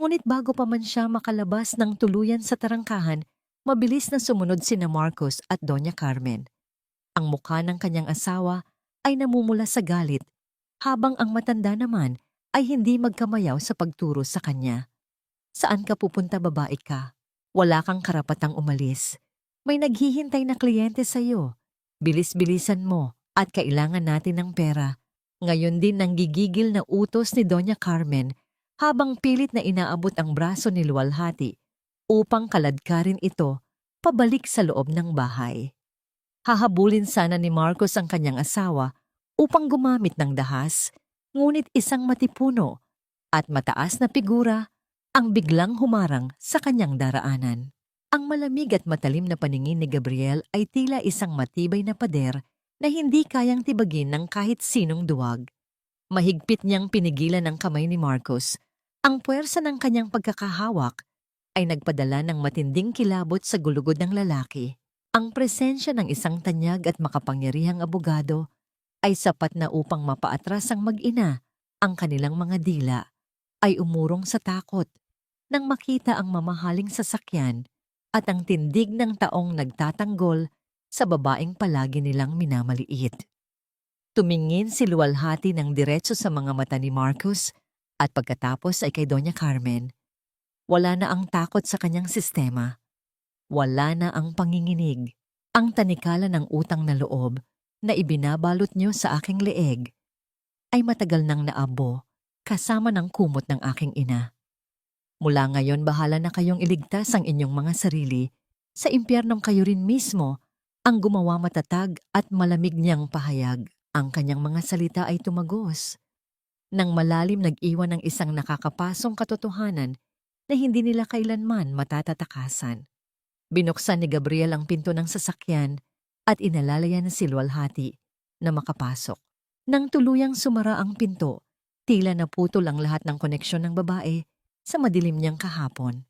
Ngunit bago pa man siya makalabas ng tuluyan sa tarangkahan, mabilis na sumunod sina Marcos at Doña Carmen. Ang mukha ng kanyang asawa ay namumula sa galit, habang ang matanda naman ay hindi magkamayaw sa pagturo sa kanya. Saan ka pupunta, babae ka? Wala kang karapatang umalis. May naghihintay na kliyente sa iyo. Bilis-bilisan mo at kailangan natin ng pera. Ngayon din nanggigigil na utos ni Doña Carmen habang pilit na inaabot ang braso ni Luwalhati upang kaladkarin ito pabalik sa loob ng bahay. Hahabulin sana ni Marcos ang kanyang asawa upang gumamit ng dahas, ngunit isang matipuno at mataas na figura ang biglang humarang sa kanyang daraanan. Ang malamig at matalim na paningin ni Gabriel ay tila isang matibay na pader na hindi kayang tibagin ng kahit sinong duwag. Mahigpit niyang pinigilan ang kamay ni Marcos. Ang puwersa ng kanyang pagkakahawak ay nagpadala ng matinding kilabot sa gulugod ng lalaki. Ang presensya ng isang tanyag at makapangyarihang abogado ay sapat na upang mapaatras ang mag-ina. Ang kanilang mga dila ay umurong sa takot nang makita ang mamahaling sasakyan at ang tindig ng taong nagtatanggol sa babaeng palagi nilang minamaliit. Tumingin si luwalhati ng diretso sa mga mata ni Marcos at pagkatapos ay kay Doña Carmen. Wala na ang takot sa kanyang sistema. Wala na ang panginginig. Ang tanikala ng utang na loob na ibinabalot niyo sa aking leeg ay matagal nang naabo kasama ng kumot ng aking ina. Mula ngayon bahala na kayong iligtas ang inyong mga sarili. Sa impyernong kayo rin mismo ang gumawa matatag at malamig niyang pahayag. Ang kanyang mga salita ay tumagos. Nang malalim nag-iwan ng isang nakakapasong katotohanan na hindi nila kailanman matatatakasan. Binuksan ni Gabriel ang pinto ng sasakyan at inalalayan si luwalhati na makapasok. Nang tuluyang sumara ang pinto, tila naputol ang lahat ng koneksyon ng babae sa madilim niyang kahapon.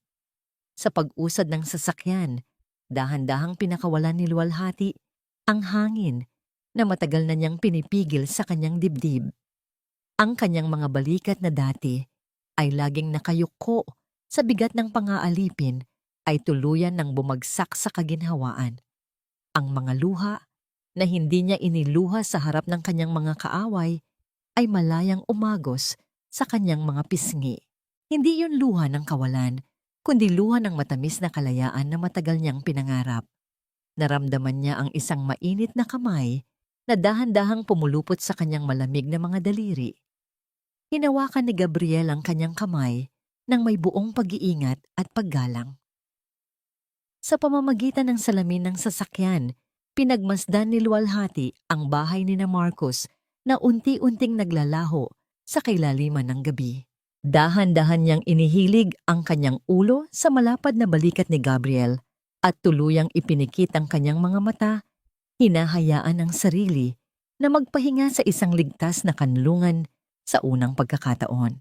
Sa pag-usad ng sasakyan, dahan-dahang pinakawalan ni luwalhati ang hangin na matagal na niyang pinipigil sa kanyang dibdib. Ang kanyang mga balikat na dati ay laging nakayuko sa bigat ng pang-aalipin ay tuluyan ng bumagsak sa kaginhawaan. Ang mga luha na hindi niya iniluha sa harap ng kanyang mga kaaway ay malayang umagos sa kanyang mga pisngi. Hindi yun luha ng kawalan, kundi luha ng matamis na kalayaan na matagal niyang pinangarap. Naramdaman niya ang isang mainit na kamay na dahan-dahang pumulupot sa kanyang malamig na mga daliri. Hinawakan ni Gabriel ang kanyang kamay nang may buong pag-iingat at paggalang. Sa pamamagitan ng salamin ng sasakyan, pinagmasdan ni luwalhati ang bahay ni na Marcos na unti-unting naglalaho sa kailaliman ng gabi. Dahan-dahan niyang inihilig ang kanyang ulo sa malapad na balikat ni Gabriel at tuluyang ipinikit ang kanyang mga mata, hinahayaan ang sarili na magpahinga sa isang ligtas na kanlungan sa unang pagkakataon.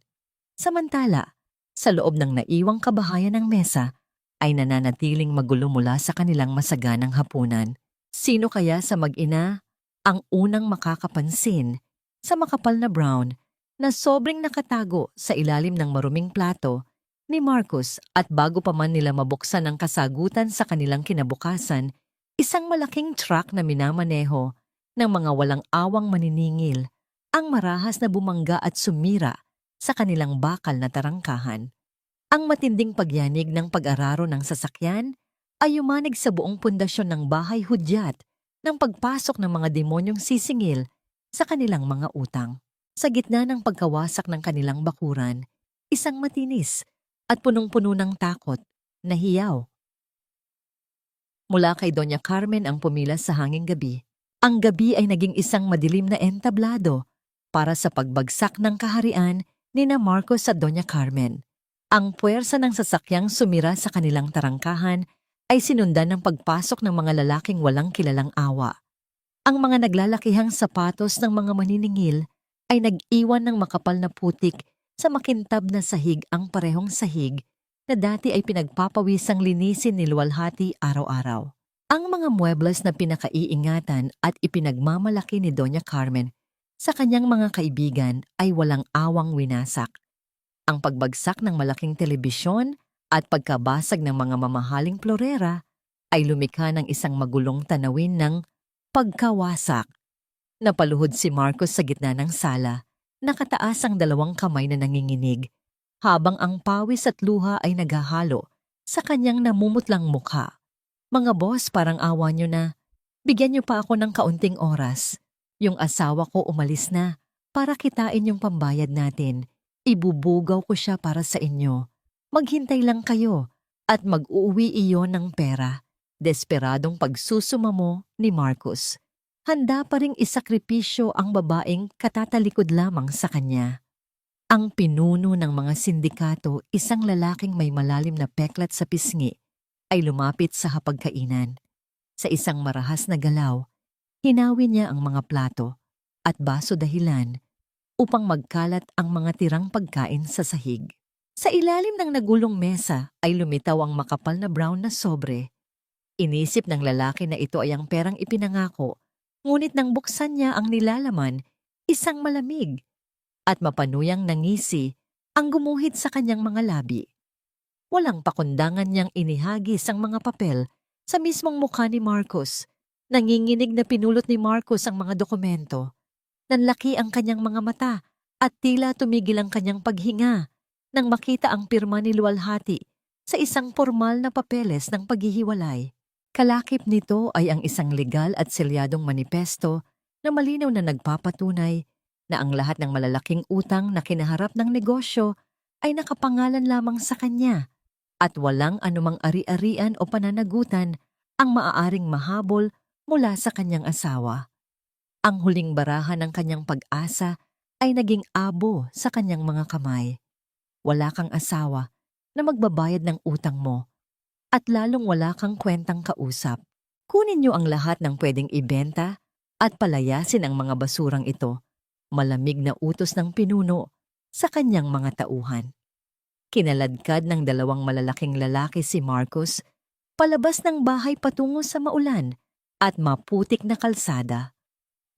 Samantala, sa loob ng naiwang kabahayan ng mesa, ay nananatiling magulo mula sa kanilang masaganang hapunan. Sino kaya sa mag-ina ang unang makakapansin sa makapal na brown na sobrang nakatago sa ilalim ng maruming plato ni Marcos at bago pa man nila mabuksan ang kasagutan sa kanilang kinabukasan, isang malaking truck na minamaneho ng mga walang awang maniningil ang marahas na bumangga at sumira sa kanilang bakal na tarangkahan. Ang matinding pagyanig ng pag-araro ng sasakyan ay umanig sa buong pundasyon ng bahay hudyat ng pagpasok ng mga demonyong sisingil sa kanilang mga utang. Sa gitna ng pagkawasak ng kanilang bakuran, isang matinis at punong-puno ng takot na hiyaw. Mula kay Doña Carmen ang pumila sa hanging gabi. Ang gabi ay naging isang madilim na entablado para sa pagbagsak ng kaharian ni na Marcos at Doña Carmen. Ang puwersa ng sasakyang sumira sa kanilang tarangkahan ay sinundan ng pagpasok ng mga lalaking walang kilalang awa. Ang mga naglalakihang sapatos ng mga maniningil ay nag-iwan ng makapal na putik sa makintab na sahig ang parehong sahig na dati ay pinagpapawisang linisin ni luwalhati araw-araw. Ang mga muebles na pinakaiingatan at ipinagmamalaki ni Doña Carmen sa kanyang mga kaibigan ay walang awang winasak. Ang pagbagsak ng malaking telebisyon at pagkabasag ng mga mamahaling florera ay lumikha ng isang magulong tanawin ng pagkawasak. Napaluhod si Marcos sa gitna ng sala, nakataas ang dalawang kamay na nanginginig, habang ang pawis at luha ay naghahalo sa kanyang namumutlang mukha. Mga boss, parang awa nyo na. Bigyan nyo pa ako ng kaunting oras. Yung asawa ko umalis na para kitain yung pambayad natin. Ibubugaw ko siya para sa inyo. Maghintay lang kayo at mag-uuwi iyon ng pera. Desperadong pagsusumamo ni Marcus. Handa pa ring isakripisyo ang babaeng katatalikod lamang sa kanya. Ang pinuno ng mga sindikato, isang lalaking may malalim na peklat sa pisngi, ay lumapit sa hapagkainan. Sa isang marahas na galaw, hinawi niya ang mga plato at baso dahilan upang magkalat ang mga tirang pagkain sa sahig. Sa ilalim ng nagulong mesa ay lumitaw ang makapal na brown na sobre. Inisip ng lalaki na ito ay ang perang ipinangako, ngunit nang buksan niya ang nilalaman, isang malamig at mapanuyang nangisi ang gumuhit sa kanyang mga labi. Walang pakundangan niyang inihagis ang mga papel sa mismong mukha ni Marcus. Nanginginig na pinulot ni Marcus ang mga dokumento. Nanlaki ang kanyang mga mata at tila tumigil ang kanyang paghinga nang makita ang pirma ni Luwalhati sa isang formal na papeles ng paghihiwalay. Kalakip nito ay ang isang legal at selyadong manipesto na malinaw na nagpapatunay na ang lahat ng malalaking utang na kinaharap ng negosyo ay nakapangalan lamang sa kanya at walang anumang ari-arian o pananagutan ang maaaring mahabol mula sa kanyang asawa. Ang huling barahan ng kanyang pag-asa ay naging abo sa kanyang mga kamay. Wala kang asawa na magbabayad ng utang mo at lalong wala kang kwentang kausap. Kunin niyo ang lahat ng pwedeng ibenta at palayasin ang mga basurang ito. Malamig na utos ng pinuno sa kanyang mga tauhan. Kinaladkad ng dalawang malalaking lalaki si Marcus palabas ng bahay patungo sa maulan at maputik na kalsada.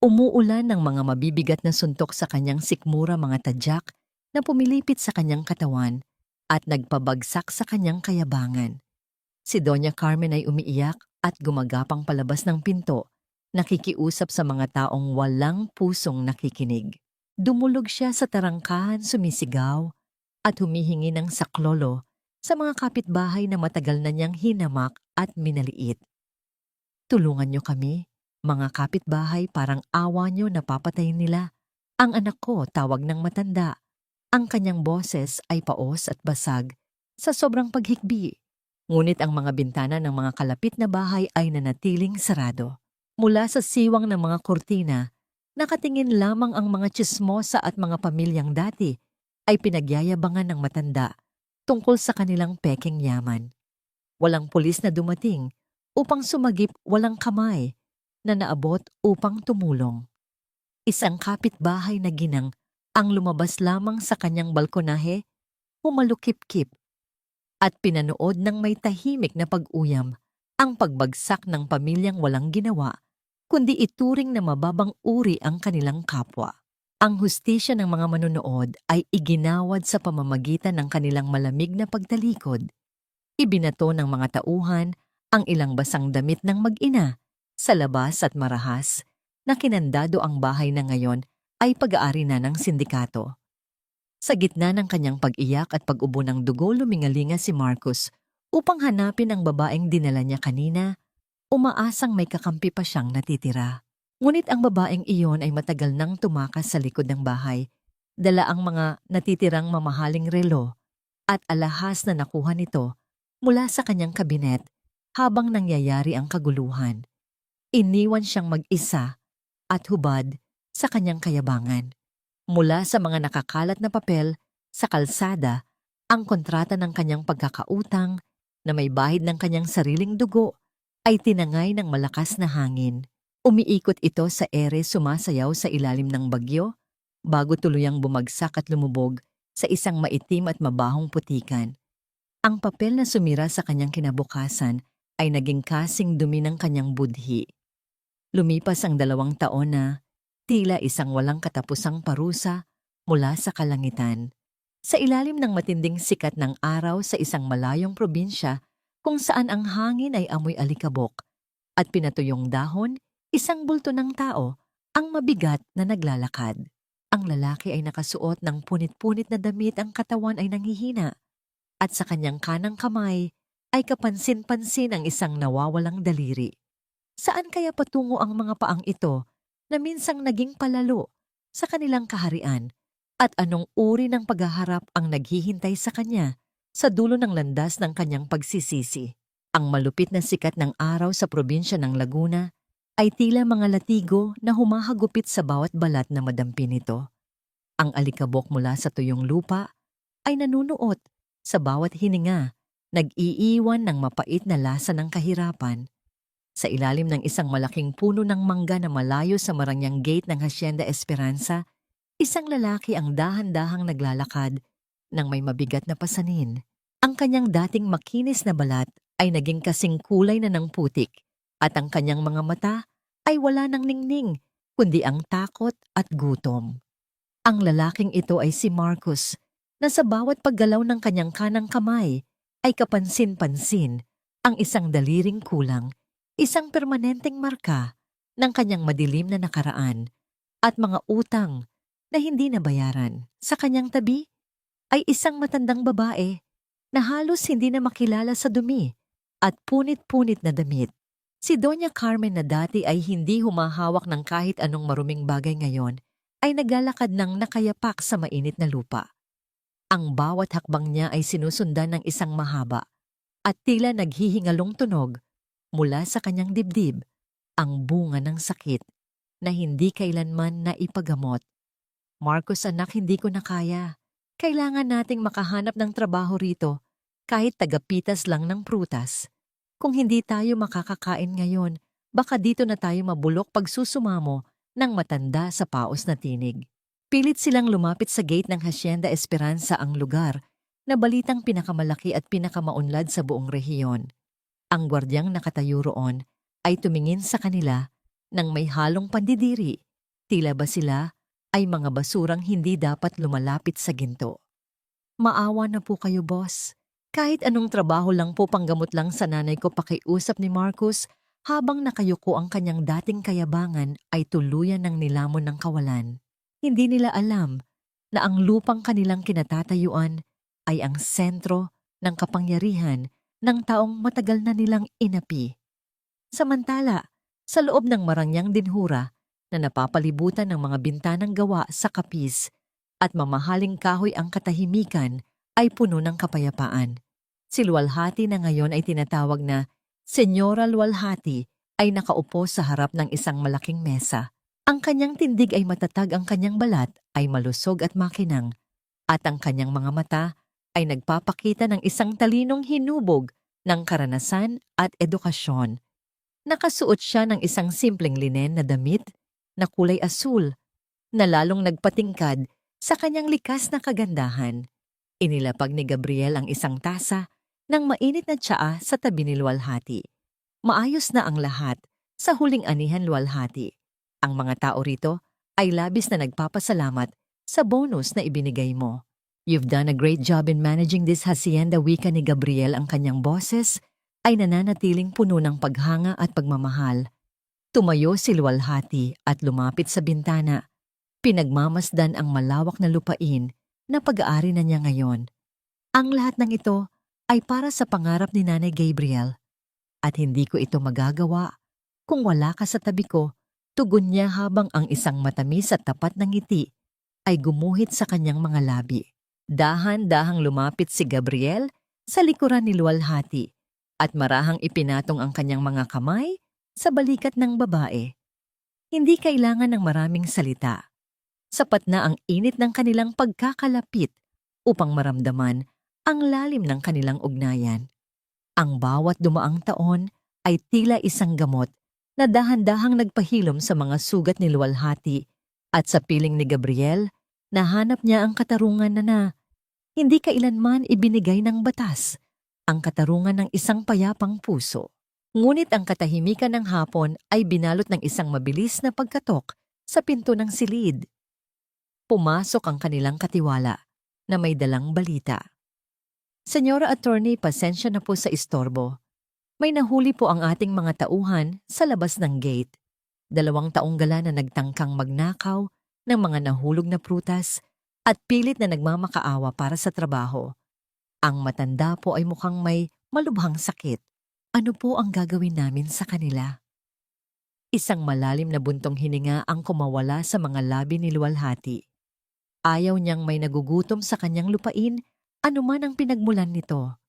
Umuulan ng mga mabibigat na suntok sa kanyang sikmura mga tadyak na pumilipit sa kanyang katawan at nagpabagsak sa kanyang kayabangan. Si Doña Carmen ay umiiyak at gumagapang palabas ng pinto, nakikiusap sa mga taong walang pusong nakikinig. Dumulog siya sa tarangkahan, sumisigaw at humihingi ng saklolo sa mga kapitbahay na matagal na niyang hinamak at minaliit. Tulungan niyo kami, mga kapitbahay, parang awa niyo, napapatayin nila. Ang anak ko, tawag ng matanda. Ang kanyang boses ay paos at basag sa sobrang paghikbi. Ngunit ang mga bintana ng mga kalapit na bahay ay nanatiling sarado. Mula sa siwang ng mga kortina, nakatingin lamang ang mga tsismosa at mga pamilyang dati ay pinagyayabangan ng matanda tungkol sa kanilang peking yaman. Walang pulis na dumating upang sumagip, walang kamay na naabot upang tumulong. Isang kapitbahay na ginang ang lumabas lamang sa kanyang balkonahe, humalukip-kip at pinanood ng may tahimik na pag-uyam ang pagbagsak ng pamilyang walang ginawa, kundi ituring na mababang uri ang kanilang kapwa. Ang hustisya ng mga manonood ay iginawad sa pamamagitan ng kanilang malamig na pagtalikod. Ibinato ng mga tauhan ang ilang basang damit ng mag-ina sa labas at marahas na kinandado ang bahay na ngayon ay pag-aari na ng sindikato. Sa gitna ng kanyang pag-iyak at pag-ubo ng dugo, lumingalinga si Marcus upang hanapin ang babaeng dinala niya kanina, umaasang may kakampi pa siyang natitira. Ngunit ang babaeng iyon ay matagal nang tumakas sa likod ng bahay, dala ang mga natitirang mamahaling relo at alahas na nakuha nito mula sa kanyang kabinet habang nangyayari ang kaguluhan. Iniwan siyang mag-isa at hubad sa kanyang kayabangan. Mula sa mga nakakalat na papel sa kalsada, ang kontrata ng kanyang pagkakautang na may bahid ng kanyang sariling dugo ay tinangay ng malakas na hangin. Umiikot ito sa ere, sumasayaw sa ilalim ng bagyo bago tuluyang bumagsak at lumubog sa isang maitim at mabahong putikan. Ang papel na sumira sa kanyang kinabukasan ay naging kasing dumi ng kanyang budhi. Lumipas ang 2 taon na tila isang walang katapusang parusa mula sa kalangitan. Sa ilalim ng matinding sikat ng araw sa isang malayong probinsya kung saan ang hangin ay amoy alikabok at pinatuyong dahon, isang bulto ng tao ang mabigat na naglalakad. Ang lalaki ay nakasuot ng punit-punit na damit, ang katawan ay nanghihina at sa kanyang kanang kamay ay kapansin-pansin ang isang nawawalang daliri. Saan kaya patungo ang mga paang ito na minsang naging palalo sa kanilang kaharian at anong uri ng paghaharap ang naghihintay sa kanya sa dulo ng landas ng kanyang pagsisisi. Ang malupit na sikat ng araw sa probinsya ng Laguna ay tila mga latigo na humahagupit sa bawat balat na madampi nito. Ang alikabok mula sa tuyong lupa ay nanunuot sa bawat hininga, nag-iiwan ng mapait na lasa ng kahirapan. Sa ilalim ng isang malaking puno ng mangga na malayo sa Marangyang Gate ng Hacienda Esperanza, isang lalaki ang dahan-dahang naglalakad ng may mabigat na pasanin. Ang kanyang dating makinis na balat ay naging kasing kulay na ng putik at ang kanyang mga mata ay wala ng ningning kundi ang takot at gutom. Ang lalaking ito ay si Marcus na sa bawat paggalaw ng kanyang kanang kamay ay kapansin-pansin ang isang daliring kulang, isang permanenteng marka ng kanyang madilim na nakaraan at mga utang na hindi nabayaran. Sa kanyang tabi ay isang matandang babae na halos hindi na makilala sa dumi at punit-punit na damit. Si Doña Carmen na dati ay hindi humahawak ng kahit anong maruming bagay ngayon ay naglalakad ng nakayapak sa mainit na lupa. Ang bawat hakbang niya ay sinusundan ng isang mahaba at tila naghihingalong tunog mula sa kanyang dibdib, ang bunga ng sakit na hindi kailanman naipagamot. Marcos anak, hindi ko na kaya. Kailangan nating makahanap ng trabaho rito kahit tagapitas lang ng prutas. Kung hindi tayo makakakain ngayon, baka dito na tayo mabulok pag susumamo ng matanda sa paos na tinig. Pilit silang lumapit sa gate ng Hacienda Esperanza, ang lugar na balitang pinakamalaki at pinakamaunlad sa buong rehiyon. Ang gwardyang nakatayo roon ay tumingin sa kanila nang may halong pandidiri. Tila ba sila ay mga basurang hindi dapat lumalapit sa ginto. Maawa na po kayo, boss. Kahit anong trabaho lang po, panggamot lang sa nanay ko, pakiusap ni Marcus habang nakayuko. Ang kanyang dating kayabangan ay tuluyan ng nilamon ng kawalan. Hindi nila alam na ang lupang kanilang kinatatayuan ay ang sentro ng kapangyarihan ng taong matagal na nilang inapi. Samantala, sa loob ng Marangyang Dinhura na napapalibutan ng mga bintanang gawa sa kapis at mamahaling kahoy, ang katahimikan ay puno ng kapayapaan. Si Luwalhati na ngayon ay tinatawag na Senyora Luwalhati ay nakaupo sa harap ng isang malaking mesa. Ang kanyang tindig ay matatag, ang kanyang balat ay malusog at makinang, at ang kanyang mga mata ay nagpapakita ng isang talinong hinubog ng karanasan at edukasyon. Nakasuot siya ng isang simpleng linen na damit na kulay asul na lalong nagpatingkad sa kanyang likas na kagandahan. Inilapag ni Gabriel ang isang tasa ng mainit na tsaa sa tabi ni Luwalhati. Maayos na ang lahat sa huling anihan, Luwalhati. Ang mga tao rito ay labis na nagpapasalamat sa bonus na ibinigay mo. You've done a great job in managing this hacienda, wika ni Gabriel. Ang kanyang boses ay nananatiling puno ng paghanga at pagmamahal. Tumayo si Luwalhati at lumapit sa bintana. Pinagmamasdan ang malawak na lupain na pag-aari na niya ngayon. Ang lahat ng ito ay para sa pangarap ni Nanay Gabriel. At hindi ko ito magagawa kung wala ka sa tabi ko, tugon niya habang ang isang matamis at tapat na ngiti ay gumuhit sa kanyang mga labi. Dahan-dahang lumapit si Gabriel sa likuran ni Luwalhati at marahang ipinatong ang kanyang mga kamay sa balikat ng babae. Hindi kailangan ng maraming salita. Sapat na ang init ng kanilang pagkakalapit upang maramdaman ang lalim ng kanilang ugnayan. Ang bawat dumaang taon ay tila isang gamot na dahan-dahang nagpahilom sa mga sugat ni Luwalhati, at sa piling ni Gabriel, nahanap niya ang katarungan na hindi kailanman ibinigay ng batas, ang katarungan ng isang payapang puso. Ngunit ang katahimikan ng hapon ay binalot ng isang mabilis na pagkatok sa pinto ng silid. Pumasok ang kanilang katiwala na may dalang balita. Senyora Attorney, pasensya na po sa istorbo. May nahuli po ang ating mga tauhan sa labas ng gate. 2 taong gala na nagtangkang magnakaw ng mga nahulog na prutas at pilit na nagmamakaawa para sa trabaho. Ang matanda po ay mukhang may malubhang sakit. Ano po ang gagawin namin sa kanila? Isang malalim na buntong hininga ang kumawala sa mga labi ni Luwalhati. Ayaw niyang may nagugutom sa kanyang lupain Ano man ang pinagmulan nito,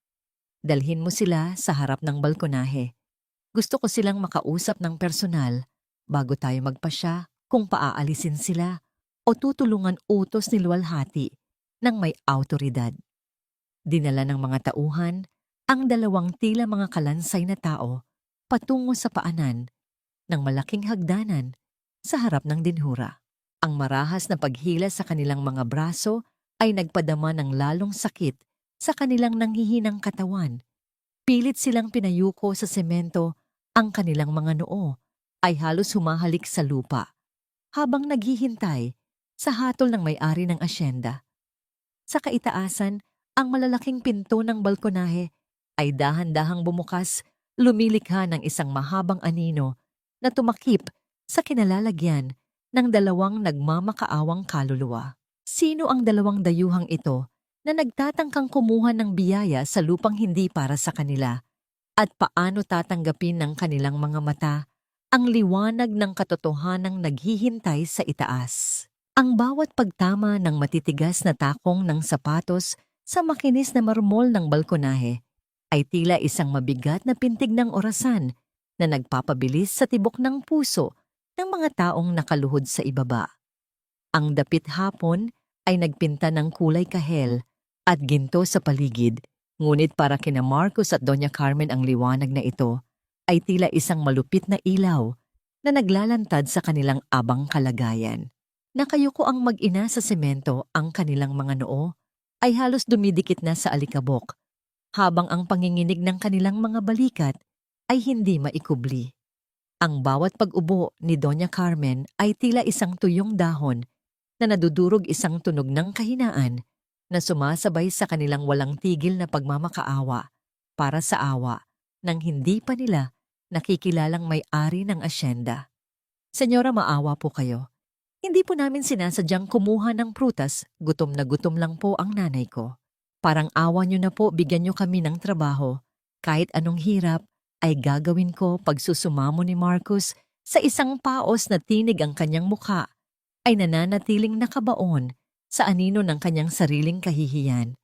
dalhin mo sila sa harap ng balkonahe. Gusto ko silang makausap ng personal bago tayo magpasya kung paaalisin sila o tutulungan utos ni luwalhati ng may awtoridad. Dinala ng mga tauhan ang dalawang tila mga kalansay na tao patungo sa paanan ng malaking hagdanan sa harap ng dinhura. Ang marahas na paghila sa kanilang mga braso ay nagpadama ng lalong sakit sa kanilang nanghihinang katawan. Pilit silang pinayuko sa semento, ang kanilang mga noo ay halos humahalik sa lupa habang naghihintay sa hatol ng may-ari ng asyenda. Sa kaitaasan, ang malalaking pinto ng balkonahe ay dahan-dahang bumukas, lumilikha ng isang mahabang anino na tumakip sa kinalalagyan ng dalawang nagmamakaawang kaluluwa. Sino ang dalawang dayuhang ito na nagtatangkang kumuha ng biyaya sa lupang hindi para sa kanila? At paano tatanggapin ng kanilang mga mata ang liwanag ng katotohanang naghihintay sa itaas? Ang bawat pagtama ng matitigas na takong ng sapatos sa makinis na marmol ng balkonahe ay tila isang mabigat na pintig ng orasan na nagpapabilis sa tibok ng puso ng mga taong nakaluhod sa ibaba. Ang dapit hapon ay nagpinta ng kulay kahel at ginto sa paligid, ngunit para kina Marcos at Doña Carmen ang liwanag na ito ay tila isang malupit na ilaw na naglalantad sa kanilang abang kalagayan. Nakayuko ang mag-ina sa semento, ang kanilang mga noo ay halos dumidikit na sa alikabok, habang ang panginginig ng kanilang mga balikat ay hindi maikubli. Ang bawat pag-ubo ni Doña Carmen ay tila isang tuyong dahon na nadudurog isang tunog ng kahinaan na sumasabay sa kanilang walang tigil na pagmamakaawa para sa awa ng hindi pa nila nakikilalang may-ari ng asyenda. Senyora, maawa po kayo. Hindi po namin sinasadyang kumuha ng prutas, gutom na gutom lang po ang nanay ko. Parang awa nyo na po, bigyan nyo kami ng trabaho. Kahit anong hirap ay gagawin ko. Pagsusumamo ni Marcos sa isang paos na tinig ang kanyang mukha ay nananatiling nakabaon sa anino ng kanyang sariling kahihiyan.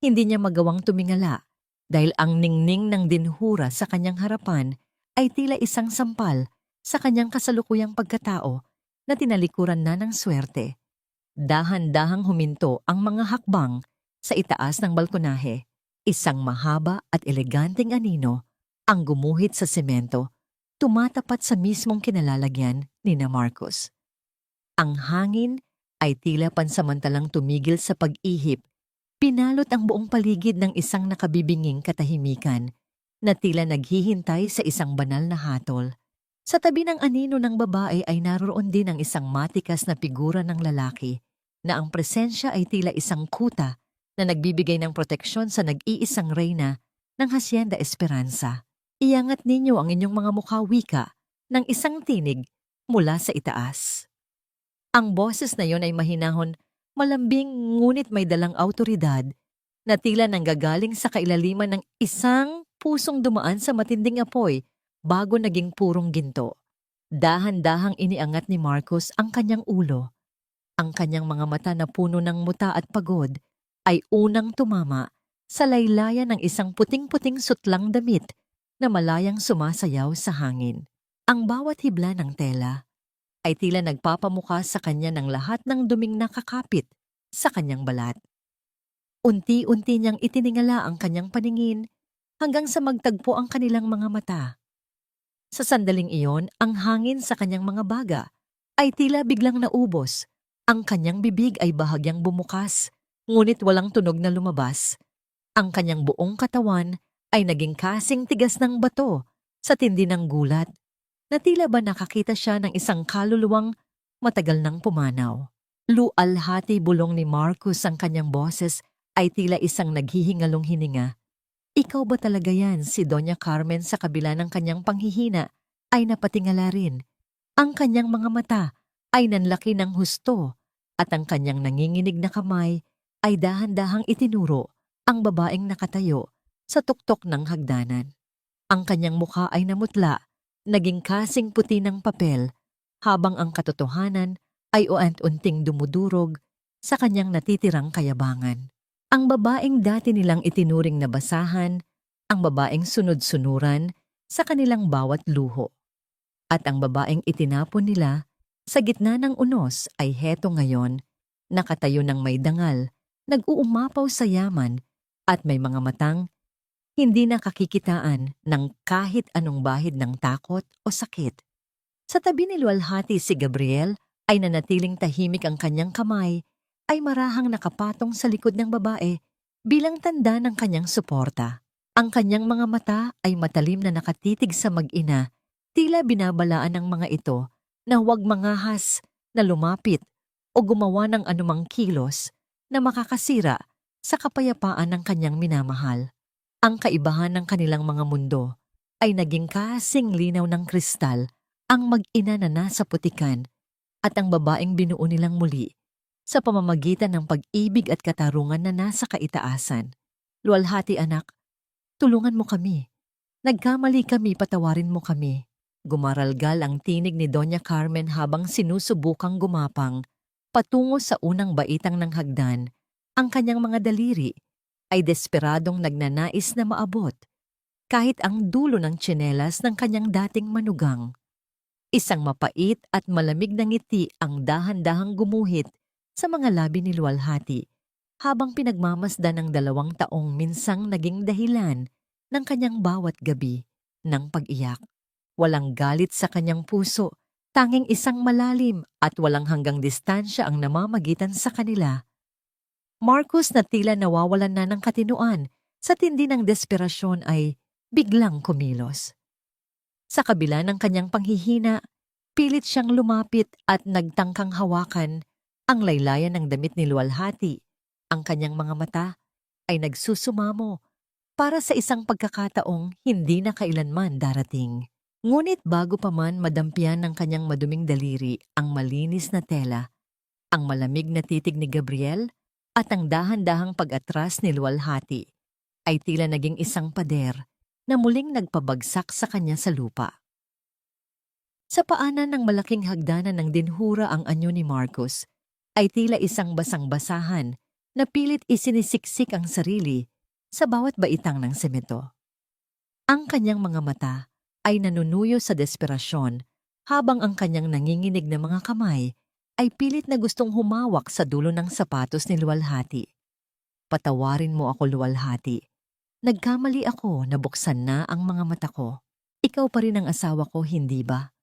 Hindi niya magawang tumingala dahil ang ningning ng dinhura sa kanyang harapan ay tila isang sampal sa kanyang kasalukuyang pagkatao na tinalikuran na ng swerte. Dahan-dahang huminto ang mga hakbang sa itaas ng balkonahe. Isang mahaba at eleganteng anino ang gumuhit sa semento, tumatapat sa mismong kinalalagyan ni na Marcos. Ang hangin ay tila pansamantalang tumigil sa pag-ihip, pinalot ang buong paligid ng isang nakabibinging katahimikan na tila naghihintay sa isang banal na hatol. Sa tabi ng anino ng babae ay naroon din ang isang matikas na figura ng lalaki na ang presensya ay tila isang kuta na nagbibigay ng proteksyon sa nag-iisang reyna ng Hacienda Esperanza. Iangat ninyo ang inyong mga mukha, wika ng isang tinig mula sa itaas. Ang boses na yon ay mahinahon, malambing ngunit may dalang awtoridad na tila nanggagaling sa kailaliman ng isang pusong dumaan sa matinding apoy bago naging purong ginto. Dahan-dahang iniangat ni Marcos ang kanyang ulo. Ang kanyang mga mata na puno ng muta at pagod ay unang tumama sa laylayan ng isang puting-puting sutlang damit na malayang sumasayaw sa hangin. Ang bawat hibla ng tela ay tila nagpapamukha sa kanya ng lahat ng duming nakakapit sa kanyang balat. Unti-unti niyang itiningala ang kanyang paningin hanggang sa magtagpo ang kanilang mga mata. Sa sandaling iyon, ang hangin sa kanyang mga baga ay tila biglang naubos. Ang kanyang bibig ay bahagyang bumukas, ngunit walang tunog na lumabas. Ang kanyang buong katawan ay naging kasing tigas ng bato sa tindi ng gulat, na tila ba nakakita siya ng isang kaluluwang matagal nang pumanaw. Lualhati bulong ni Marcos, ang kanyang boses ay tila isang naghihingalong hininga. Ikaw ba talaga yan? Si Doña Carmen sa kabila ng kanyang panghihina ay napatingala rin. Ang kanyang mga mata ay nanlaki ng husto at ang kanyang nanginginig na kamay ay dahan-dahang itinuro ang babaeng nakatayo sa tuktok ng hagdanan. Ang kanyang mukha ay namutla, naging kasing puti ng papel, habang ang katotohanan ay uant-unting dumudurog sa kanyang natitirang kayabangan. Ang babaeng dati nilang itinuring na basahan, ang babaeng sunod-sunuran sa kanilang bawat luho. At ang babaeng itinapon nila sa gitna ng unos ay heto ngayon, nakatayo ng may dangal, nag-uumapaw sa yaman at may mga matang hindi nakakikitaan ng kahit anong bahid ng takot o sakit. Sa tabi ni luwalhati si Gabriel ay nanatiling tahimik, ang kanyang kamay ay marahang nakapatong sa likod ng babae bilang tanda ng kanyang suporta. Ang kanyang mga mata ay matalim na nakatitig sa mag-ina, tila binabalaan ng mga ito na huwag mangahas, na lumapit o gumawa ng anumang kilos na makakasira sa kapayapaan ng kanyang minamahal. Ang kaibahan ng kanilang mga mundo ay naging kasing linaw ng kristal, ang mag-ina na nasa putikan at ang babaeng binuo nilang muli sa pamamagitan ng pag-ibig at katarungan na nasa kaitaasan. Luwalhati anak, tulungan mo kami. Nagkamali kami, patawarin mo kami. Gumaralgal ang tinig ni Doña Carmen habang sinusubukang gumapang patungo sa unang baitang ng hagdan. Ang kanyang mga daliri ay desperadong nagnanais na maabot kahit ang dulo ng tsinelas ng kanyang dating manugang. Isang mapait at malamig na ngiti ang dahan-dahang gumuhit sa mga labi ni luwalhati habang pinagmamasdan ng 2 taong minsang naging dahilan ng kanyang bawat gabi ng pag-iyak. Walang galit sa kanyang puso, tanging isang malalim at walang hanggang distansya ang namamagitan sa kanila. Marcos na tila nawawalan na ng katinuan sa tindi ng desperasyon ay biglang kumilos. Sa kabila ng kanyang panghihina, pilit siyang lumapit at nagtangkang hawakan ang laylayan ng damit ni luwalhati. Ang kanyang mga mata ay nagsusumamo para sa isang pagkakataong hindi na kailanman darating. Ngunit bago pa man madampian ng kanyang maduming daliri ang malinis na tela, ang malamig na titig ni Gabriel at ang dahan-dahang pag-atras ni luwalhati ay tila naging isang pader na muling nagpabagsak sa kanya sa lupa. Sa paanan ng malaking hagdanan ng dinhura ang anyo ni Marcos ay tila isang basang-basahan na pilit isinisiksik ang sarili sa bawat baitang ng semento. Ang kanyang mga mata ay nanunuyo sa desperasyon habang ang kanyang nanginginig na mga kamay ay pilit na gustong humawak sa dulo ng sapatos ni luwalhati. Patawarin mo ako, luwalhati. Nagkamali ako, nabuksan na ang mga mata ko. Ikaw pa rin ang asawa ko, hindi ba?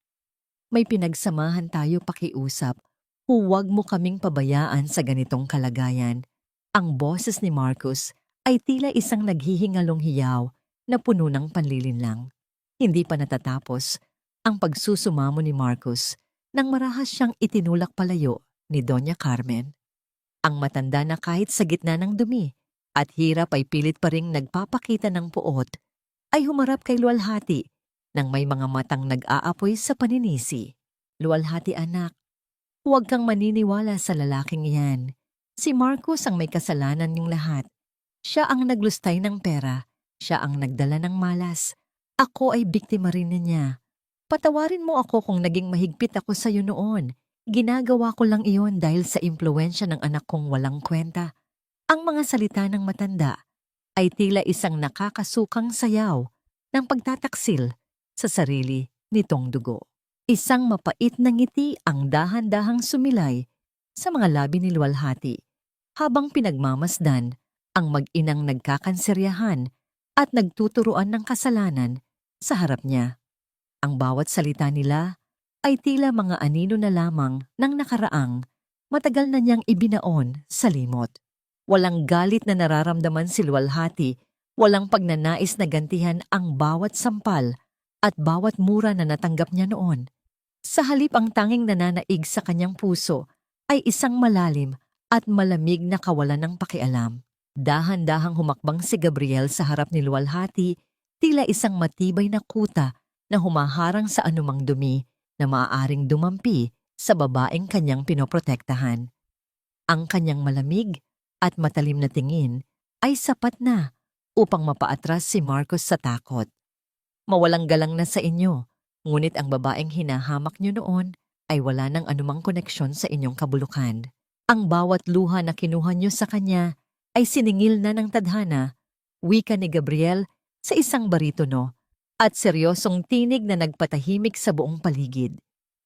May pinagsamahan tayo, pakiusap. Huwag mo kaming pabayaan sa ganitong kalagayan. Ang boses ni Marcos ay tila isang naghihingalong hiyaw na puno ng panlilinlang. Hindi pa natatapos ang pagsusumamo ni Marcos nang marahas siyang itinulak palayo ni Doña Carmen. Ang matanda na kahit sa gitna ng dumi at hirap ay pilit pa ring nagpapakita ng puot, ay humarap kay luwalhati nang may mga matang nag-aapoy sa paninisi. Luwalhati anak, huwag kang maniniwala sa lalaking iyan. Si Marcos ang may kasalanan yung lahat. Siya ang naglustay ng pera, siya ang nagdala ng malas. Ako ay biktima rin niya. Patawarin mo ako kung naging mahigpit ako sa iyo noon. Ginagawa ko lang iyon dahil sa impluwensya ng anak kong walang kwenta. Ang mga salita ng matanda ay tila isang nakakasukang sayaw ng pagtataksil sa sarili nitong dugo. Isang mapait na ngiti ang dahan-dahang sumilay sa mga labi ni luwalhati habang pinagmamasdan ang mag-inang nagkakanseryahan at nagtuturuan ng kasalanan sa harap niya. Ang bawat salita nila ay tila mga anino na lamang ng nakaraang matagal na niyang ibinaon sa limot. Walang galit na nararamdaman si luwalhati, walang pagnanais na gantihan ang bawat sampal at bawat mura na natanggap niya noon. Sa halip ang tanging nananaig sa kanyang puso ay isang malalim at malamig na kawalan ng pakialam. Dahan-dahang humakbang si Gabriel sa harap ni luwalhati, tila isang matibay na kuta na humaharang sa anumang dumi na maaaring dumampi sa babaeng kanyang pinoprotektahan. Ang kanyang malamig at matalim na tingin ay sapat na upang mapaatras si Marcos sa takot. Mawalang galang na sa inyo, ngunit ang babaeng hinahamak niyo noon ay wala ng anumang koneksyon sa inyong kabulukan. Ang bawat luha na kinuha niyo sa kanya ay siningil na ng tadhana, wika ni Gabriel sa isang baritono, at seryosong tinig na nagpatahimik sa buong paligid.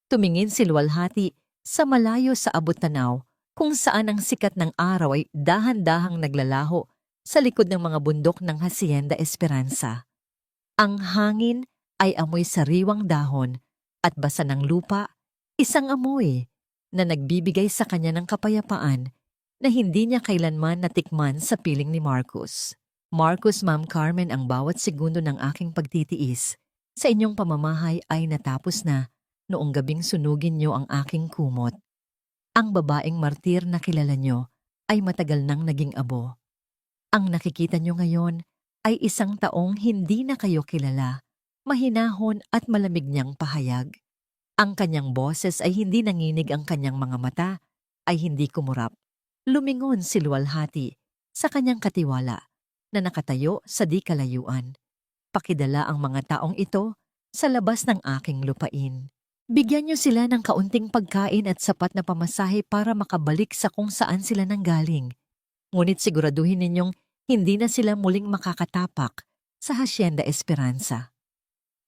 Tumingin si Luwalhati sa malayo sa abot-tanaw kung saan ang sikat ng araw ay dahan-dahang naglalaho sa likod ng mga bundok ng Hacienda Esperanza. Ang hangin ay amoy sariwang dahon at basa ng lupa, isang amoy na nagbibigay sa kanya ng kapayapaan na hindi niya kailanman natikman sa piling ni Marcus. Marcus, Ma'am Carmen, ang bawat segundo ng aking pagtitiis sa inyong pamamahay ay natapos na noong gabing sunugin niyo ang aking kumot. Ang babaeng martir na kilala niyo ay matagal nang naging abo. Ang nakikita niyo ngayon ay isang taong hindi na kayo kilala, mahinahon at malamig niyang pahayag. Ang kanyang boses ay hindi nanginig, ang kanyang mga mata ay hindi kumurap. Lumingon si Luwalhati sa kanyang katiwala na nakatayo sa di kalayuan. Pakidala ang mga taong ito sa labas ng aking lupain. Bigyan niyo sila ng kaunting pagkain at sapat na pamasahe para makabalik sa kung saan sila nanggaling. Ngunit siguraduhin ninyong hindi na sila muling makakatapak sa Hacienda Esperanza.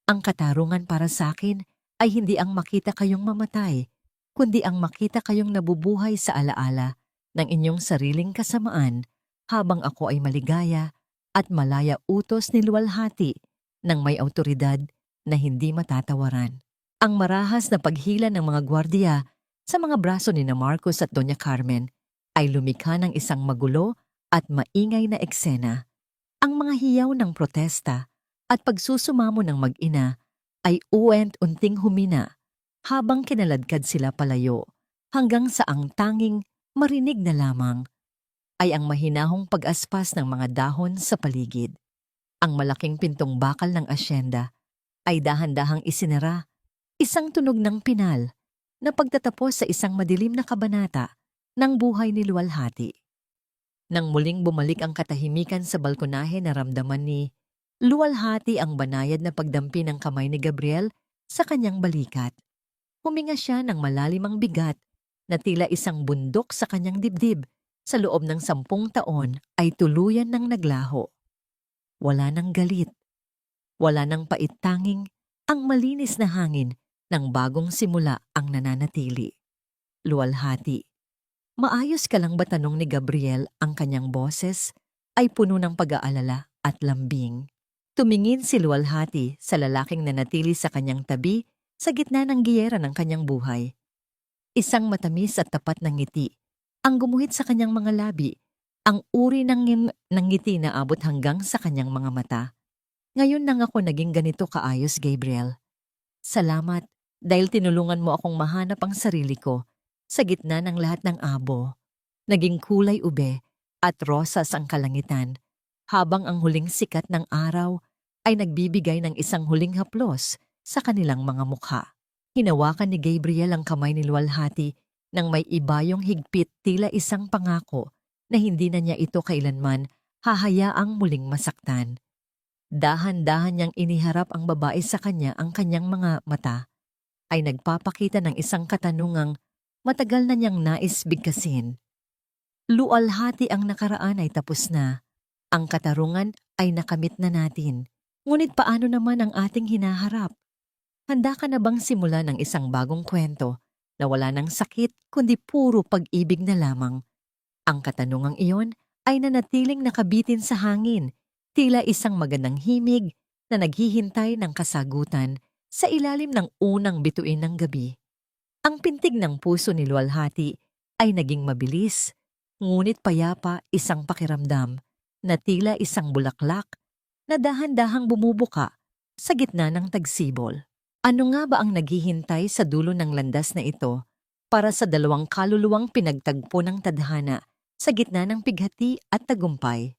Ang katarungan para sa akin ay hindi ang makita kayong mamatay, kundi ang makita kayong nabubuhay sa alaala ng inyong sariling kasamaan habang ako ay maligaya at malaya, utos ni Luwalhati ng may awtoridad na hindi matatawaran. Ang marahas na paghila ng mga gwardiya sa mga braso ni Marcus at Doña Carmen ay lumikha ng isang magulo at maingay na eksena. Ang mga hiyaw ng protesta at pagsusumamo ng mag-ina ay unting humina habang kinaladkad sila palayo hanggang sa ang tanging marinig na lamang ay ang mahinahong pag-aspas ng mga dahon sa paligid. Ang malaking pintong bakal ng asyenda ay dahan-dahang isinara, isang tunog ng pinal na pagtatapos sa isang madilim na kabanata ng buhay ni Luwalhati. Nang muling bumalik ang katahimikan sa balkonahe, naramdaman ni Luwalhati ang banayad na pagdampi ng kamay ni Gabriel sa kanyang balikat. Huminga siya ng malalimang bigat na tila isang bundok sa kanyang dibdib. Sa loob ng 10 taon ay tuluyan ng naglaho. Wala nang galit, wala nang pait, tanging ang malinis na hangin ng bagong simula ang nananatili. Luwalhati, maayos ka lang ba? Tanong ni Gabriel. Ang kanyang boses ay puno ng pag-aalala at lambing. Tumingin si Luwalhati sa lalaking nanatili sa kanyang tabi sa gitna ng giyera ng kanyang buhay. Isang matamis at tapat na ngiti ang gumuhit sa kanyang mga labi, ang uri ng ngiti na abot hanggang sa kanyang mga mata. Ngayon nang ako naging ganito kaayos, Gabriel. Salamat dahil tinulungan mo akong mahanap ang sarili ko sa gitna ng lahat ng abo. Naging kulay ube at rosas ang kalangitan habang ang huling sikat ng araw ay nagbibigay ng isang huling haplos sa kanilang mga mukha. Hinawakan ni Gabriel ang kamay ni Luwalhati nang may ibayong higpit, tila isang pangako na hindi na niya ito kailanman hahayaang muling masaktan. Dahan-dahan niyang iniharap ang babae sa kanya, ang kanyang mga mata ay nagpapakita ng isang katanungang matagal na niyang nais bigkasin. Luwalhati, ang nakaraan ay tapos na. Ang katarungan ay nakamit na natin. Ngunit paano naman ang ating hinaharap? Handa ka na bang simulan ng isang bagong kwento na wala ng sakit kundi puro pag-ibig na lamang? Ang katanungang iyon ay nanatiling nakabitin sa hangin, tila isang magandang himig na naghihintay ng kasagutan sa ilalim ng unang bituin ng gabi. Ang pintig ng puso ni Luwalhati ay naging mabilis, ngunit payapa, isang pakiramdam na tila isang bulaklak na dahan-dahang bumubuka sa gitna ng tagsibol. Ano nga ba ang naghihintay sa dulo ng landas na ito para sa dalawang kaluluwang pinagtagpo ng tadhana sa gitna ng pighati at tagumpay?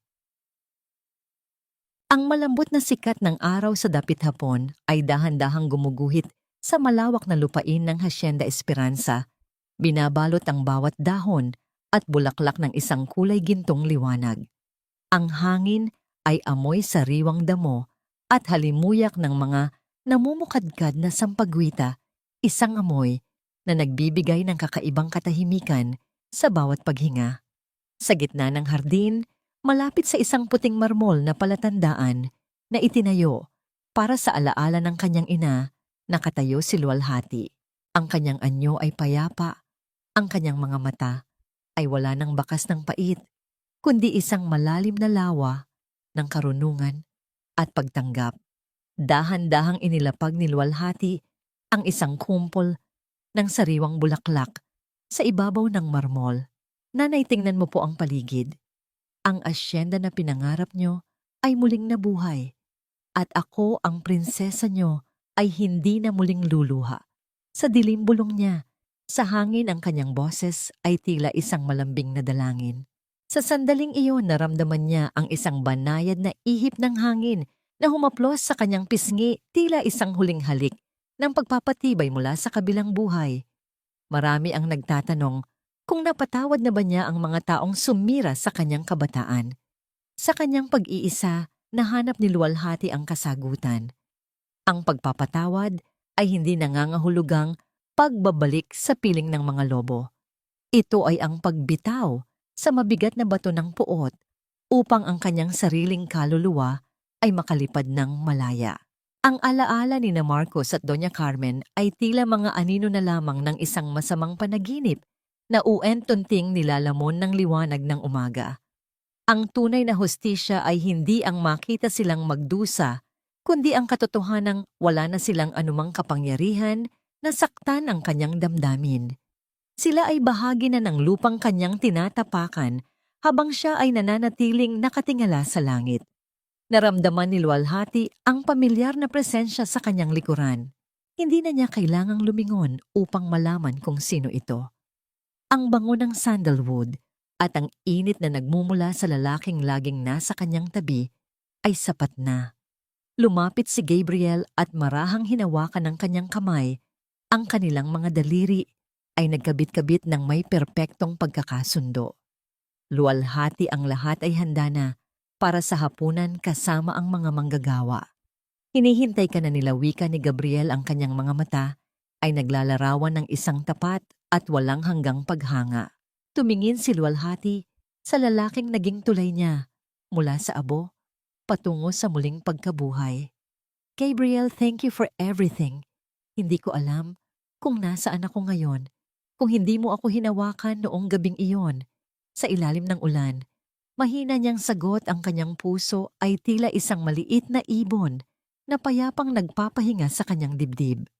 Ang malambot na sikat ng araw sa dapit hapon ay dahan-dahang gumuguhit sa malawak na lupain ng Hacienda Esperanza. Binabalot ang bawat dahon at bulaklak ng isang kulay gintong liwanag. Ang hangin ay amoy sariwang damo at halimuyak ng mga namumukadkad na sampagwita, isang amoy na nagbibigay ng kakaibang katahimikan sa bawat paghinga. Sa gitna ng hardin, malapit sa isang puting marmol na palatandaan na itinayo para sa alaala ng kanyang ina. Nakatayo si Luwalhati. Ang kanyang anyo ay payapa, ang kanyang mga mata ay wala ng bakas ng pait, kundi isang malalim na lawa ng karunungan at pagtanggap. Dahan-dahang inilapag ni Luwalhati ang isang kumpol ng sariwang bulaklak sa ibabaw ng marmol. Nanay, tingnan mo po ang paligid. Ang asyenda na pinangarap nyo ay muling nabuhay at ako, ang prinsesa nyo, ay hindi na muling luluha. Sa dilim bulong niya, sa hangin ang kanyang boses ay tila isang malambing na dalangin. Sa sandaling iyon, naramdaman niya ang isang banayad na ihip ng hangin na humaplos sa kanyang pisngi, tila isang huling halik ng pagpapatibay mula sa kabilang buhay. Marami ang nagtatanong kung napatawad na ba niya ang mga taong sumira sa kanyang kabataan. Sa kanyang pag-iisa, nahanap ni Luwalhati ang kasagutan. Ang pagpapatawad ay hindi nangangahulugang pagbabalik sa piling ng mga lobo. Ito ay ang pagbitaw sa mabigat na bato ng puot upang ang kanyang sariling kaluluwa ay makalipad ng malaya. Ang alaala ni na Marcos at Doña Carmen ay tila mga anino na lamang ng isang masamang panaginip na uentunting nilalamon ng liwanag ng umaga. Ang tunay na hustisya ay hindi ang makita silang magdusa, kundi ang katotohanang wala na silang anumang kapangyarihan na saktan ang kanyang damdamin. Sila ay bahagi na ng lupang kanyang tinatapakan habang siya ay nananatiling nakatingala sa langit. Naramdaman ni Luwalhati ang pamilyar na presensya sa kanyang likuran. Hindi na niya kailangang lumingon upang malaman kung sino ito. Ang bango ng sandalwood at ang init na nagmumula sa lalaking laging nasa kanyang tabi ay sapat na. Lumapit si Gabriel at marahang hinawakan ng kanyang kamay. Ang kanilang mga daliri ay nagkabit-kabit ng may perpektong pagkakasundo. Luwalhati, ang lahat ay handa na para sa hapunan kasama ang mga manggagawa. Hinihintay ka na nila, wika ni Gabriel. Ang kanyang mga mata ay naglalarawan ng isang tapat at walang hanggang paghanga. Tumingin si Luwalhati sa lalaking naging tulay niya mula sa abo patungo sa muling pagkabuhay. Gabriel, thank you for everything. Hindi ko alam kung nasaan ako ngayon kung hindi mo ako hinawakan noong gabing iyon sa ilalim ng ulan. Mahina niyang sagot. Ang kanyang puso ay tila isang maliit na ibon na payapang nagpapahinga sa kanyang dibdib.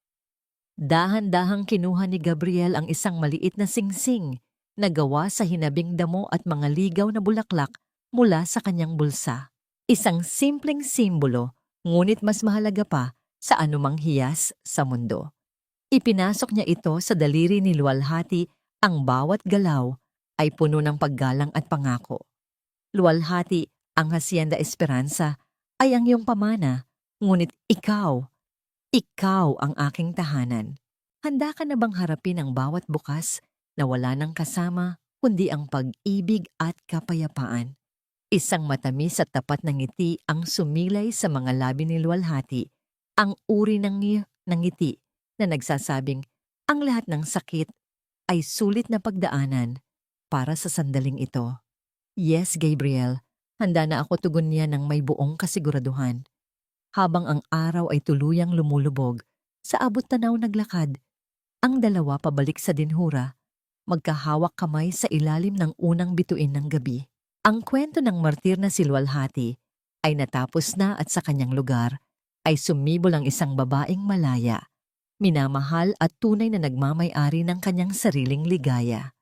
Dahan-dahang kinuha ni Gabriel ang isang maliit na singsing na gawa sa hinabing damo at mga ligaw na bulaklak mula sa kanyang bulsa. Isang simpleng simbolo, ngunit mas mahalaga pa sa anumang hiyas sa mundo. Ipinasok niya ito sa daliri ni Luwalhati. Ang bawat galaw ay puno ng paggalang at pangako. Luwalhati, ang Hacienda Esperanza ay ang iyong pamana, ngunit ikaw ang aking tahanan. Handa ka na bang harapin ang bawat bukas na wala nang kasama kundi ang pag-ibig at kapayapaan? Isang matamis at tapat na ngiti ang sumilay sa mga labi ni Luwalhati, ang uri ng ngiti na nagsasabing ang lahat ng sakit ay sulit na pagdaanan para sa sandaling ito. Yes, Gabriel, handa na ako, tugon niya ng may buong kasiguraduhan. Habang ang araw ay tuluyang lumulubog, sa abot tanaw naglakad, ang dalawa pabalik sa dinhura, magkahawak kamay sa ilalim ng unang bituin ng gabi. Ang kwento ng martir na si Luwalhati ay natapos na at sa kanyang lugar ay sumibol ang isang babaeng malaya, minamahal at tunay na nagmamay-ari ng kanyang sariling ligaya.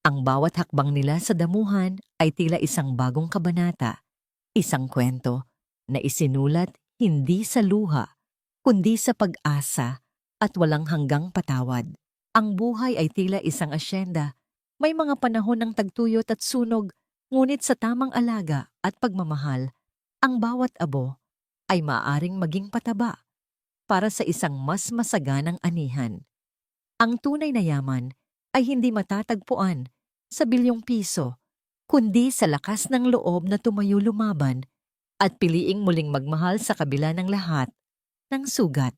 Ang bawat hakbang nila sa damuhan ay tila isang bagong kabanata, isang kwento na isinulat hindi sa luha, kundi sa pag-asa at walang hanggang patawad. Ang buhay ay tila isang asyenda, may mga panahon ng tagtuyot at sunog, ngunit sa tamang alaga at pagmamahal, ang bawat abo ay maaaring maging pataba para sa isang mas masaganang anihan. Ang tunay na yaman ay hindi matatagpuan sa bilyong piso, kundi sa lakas ng loob na tumayo lumaban at piliing muling magmahal sa kabila ng lahat ng sugat.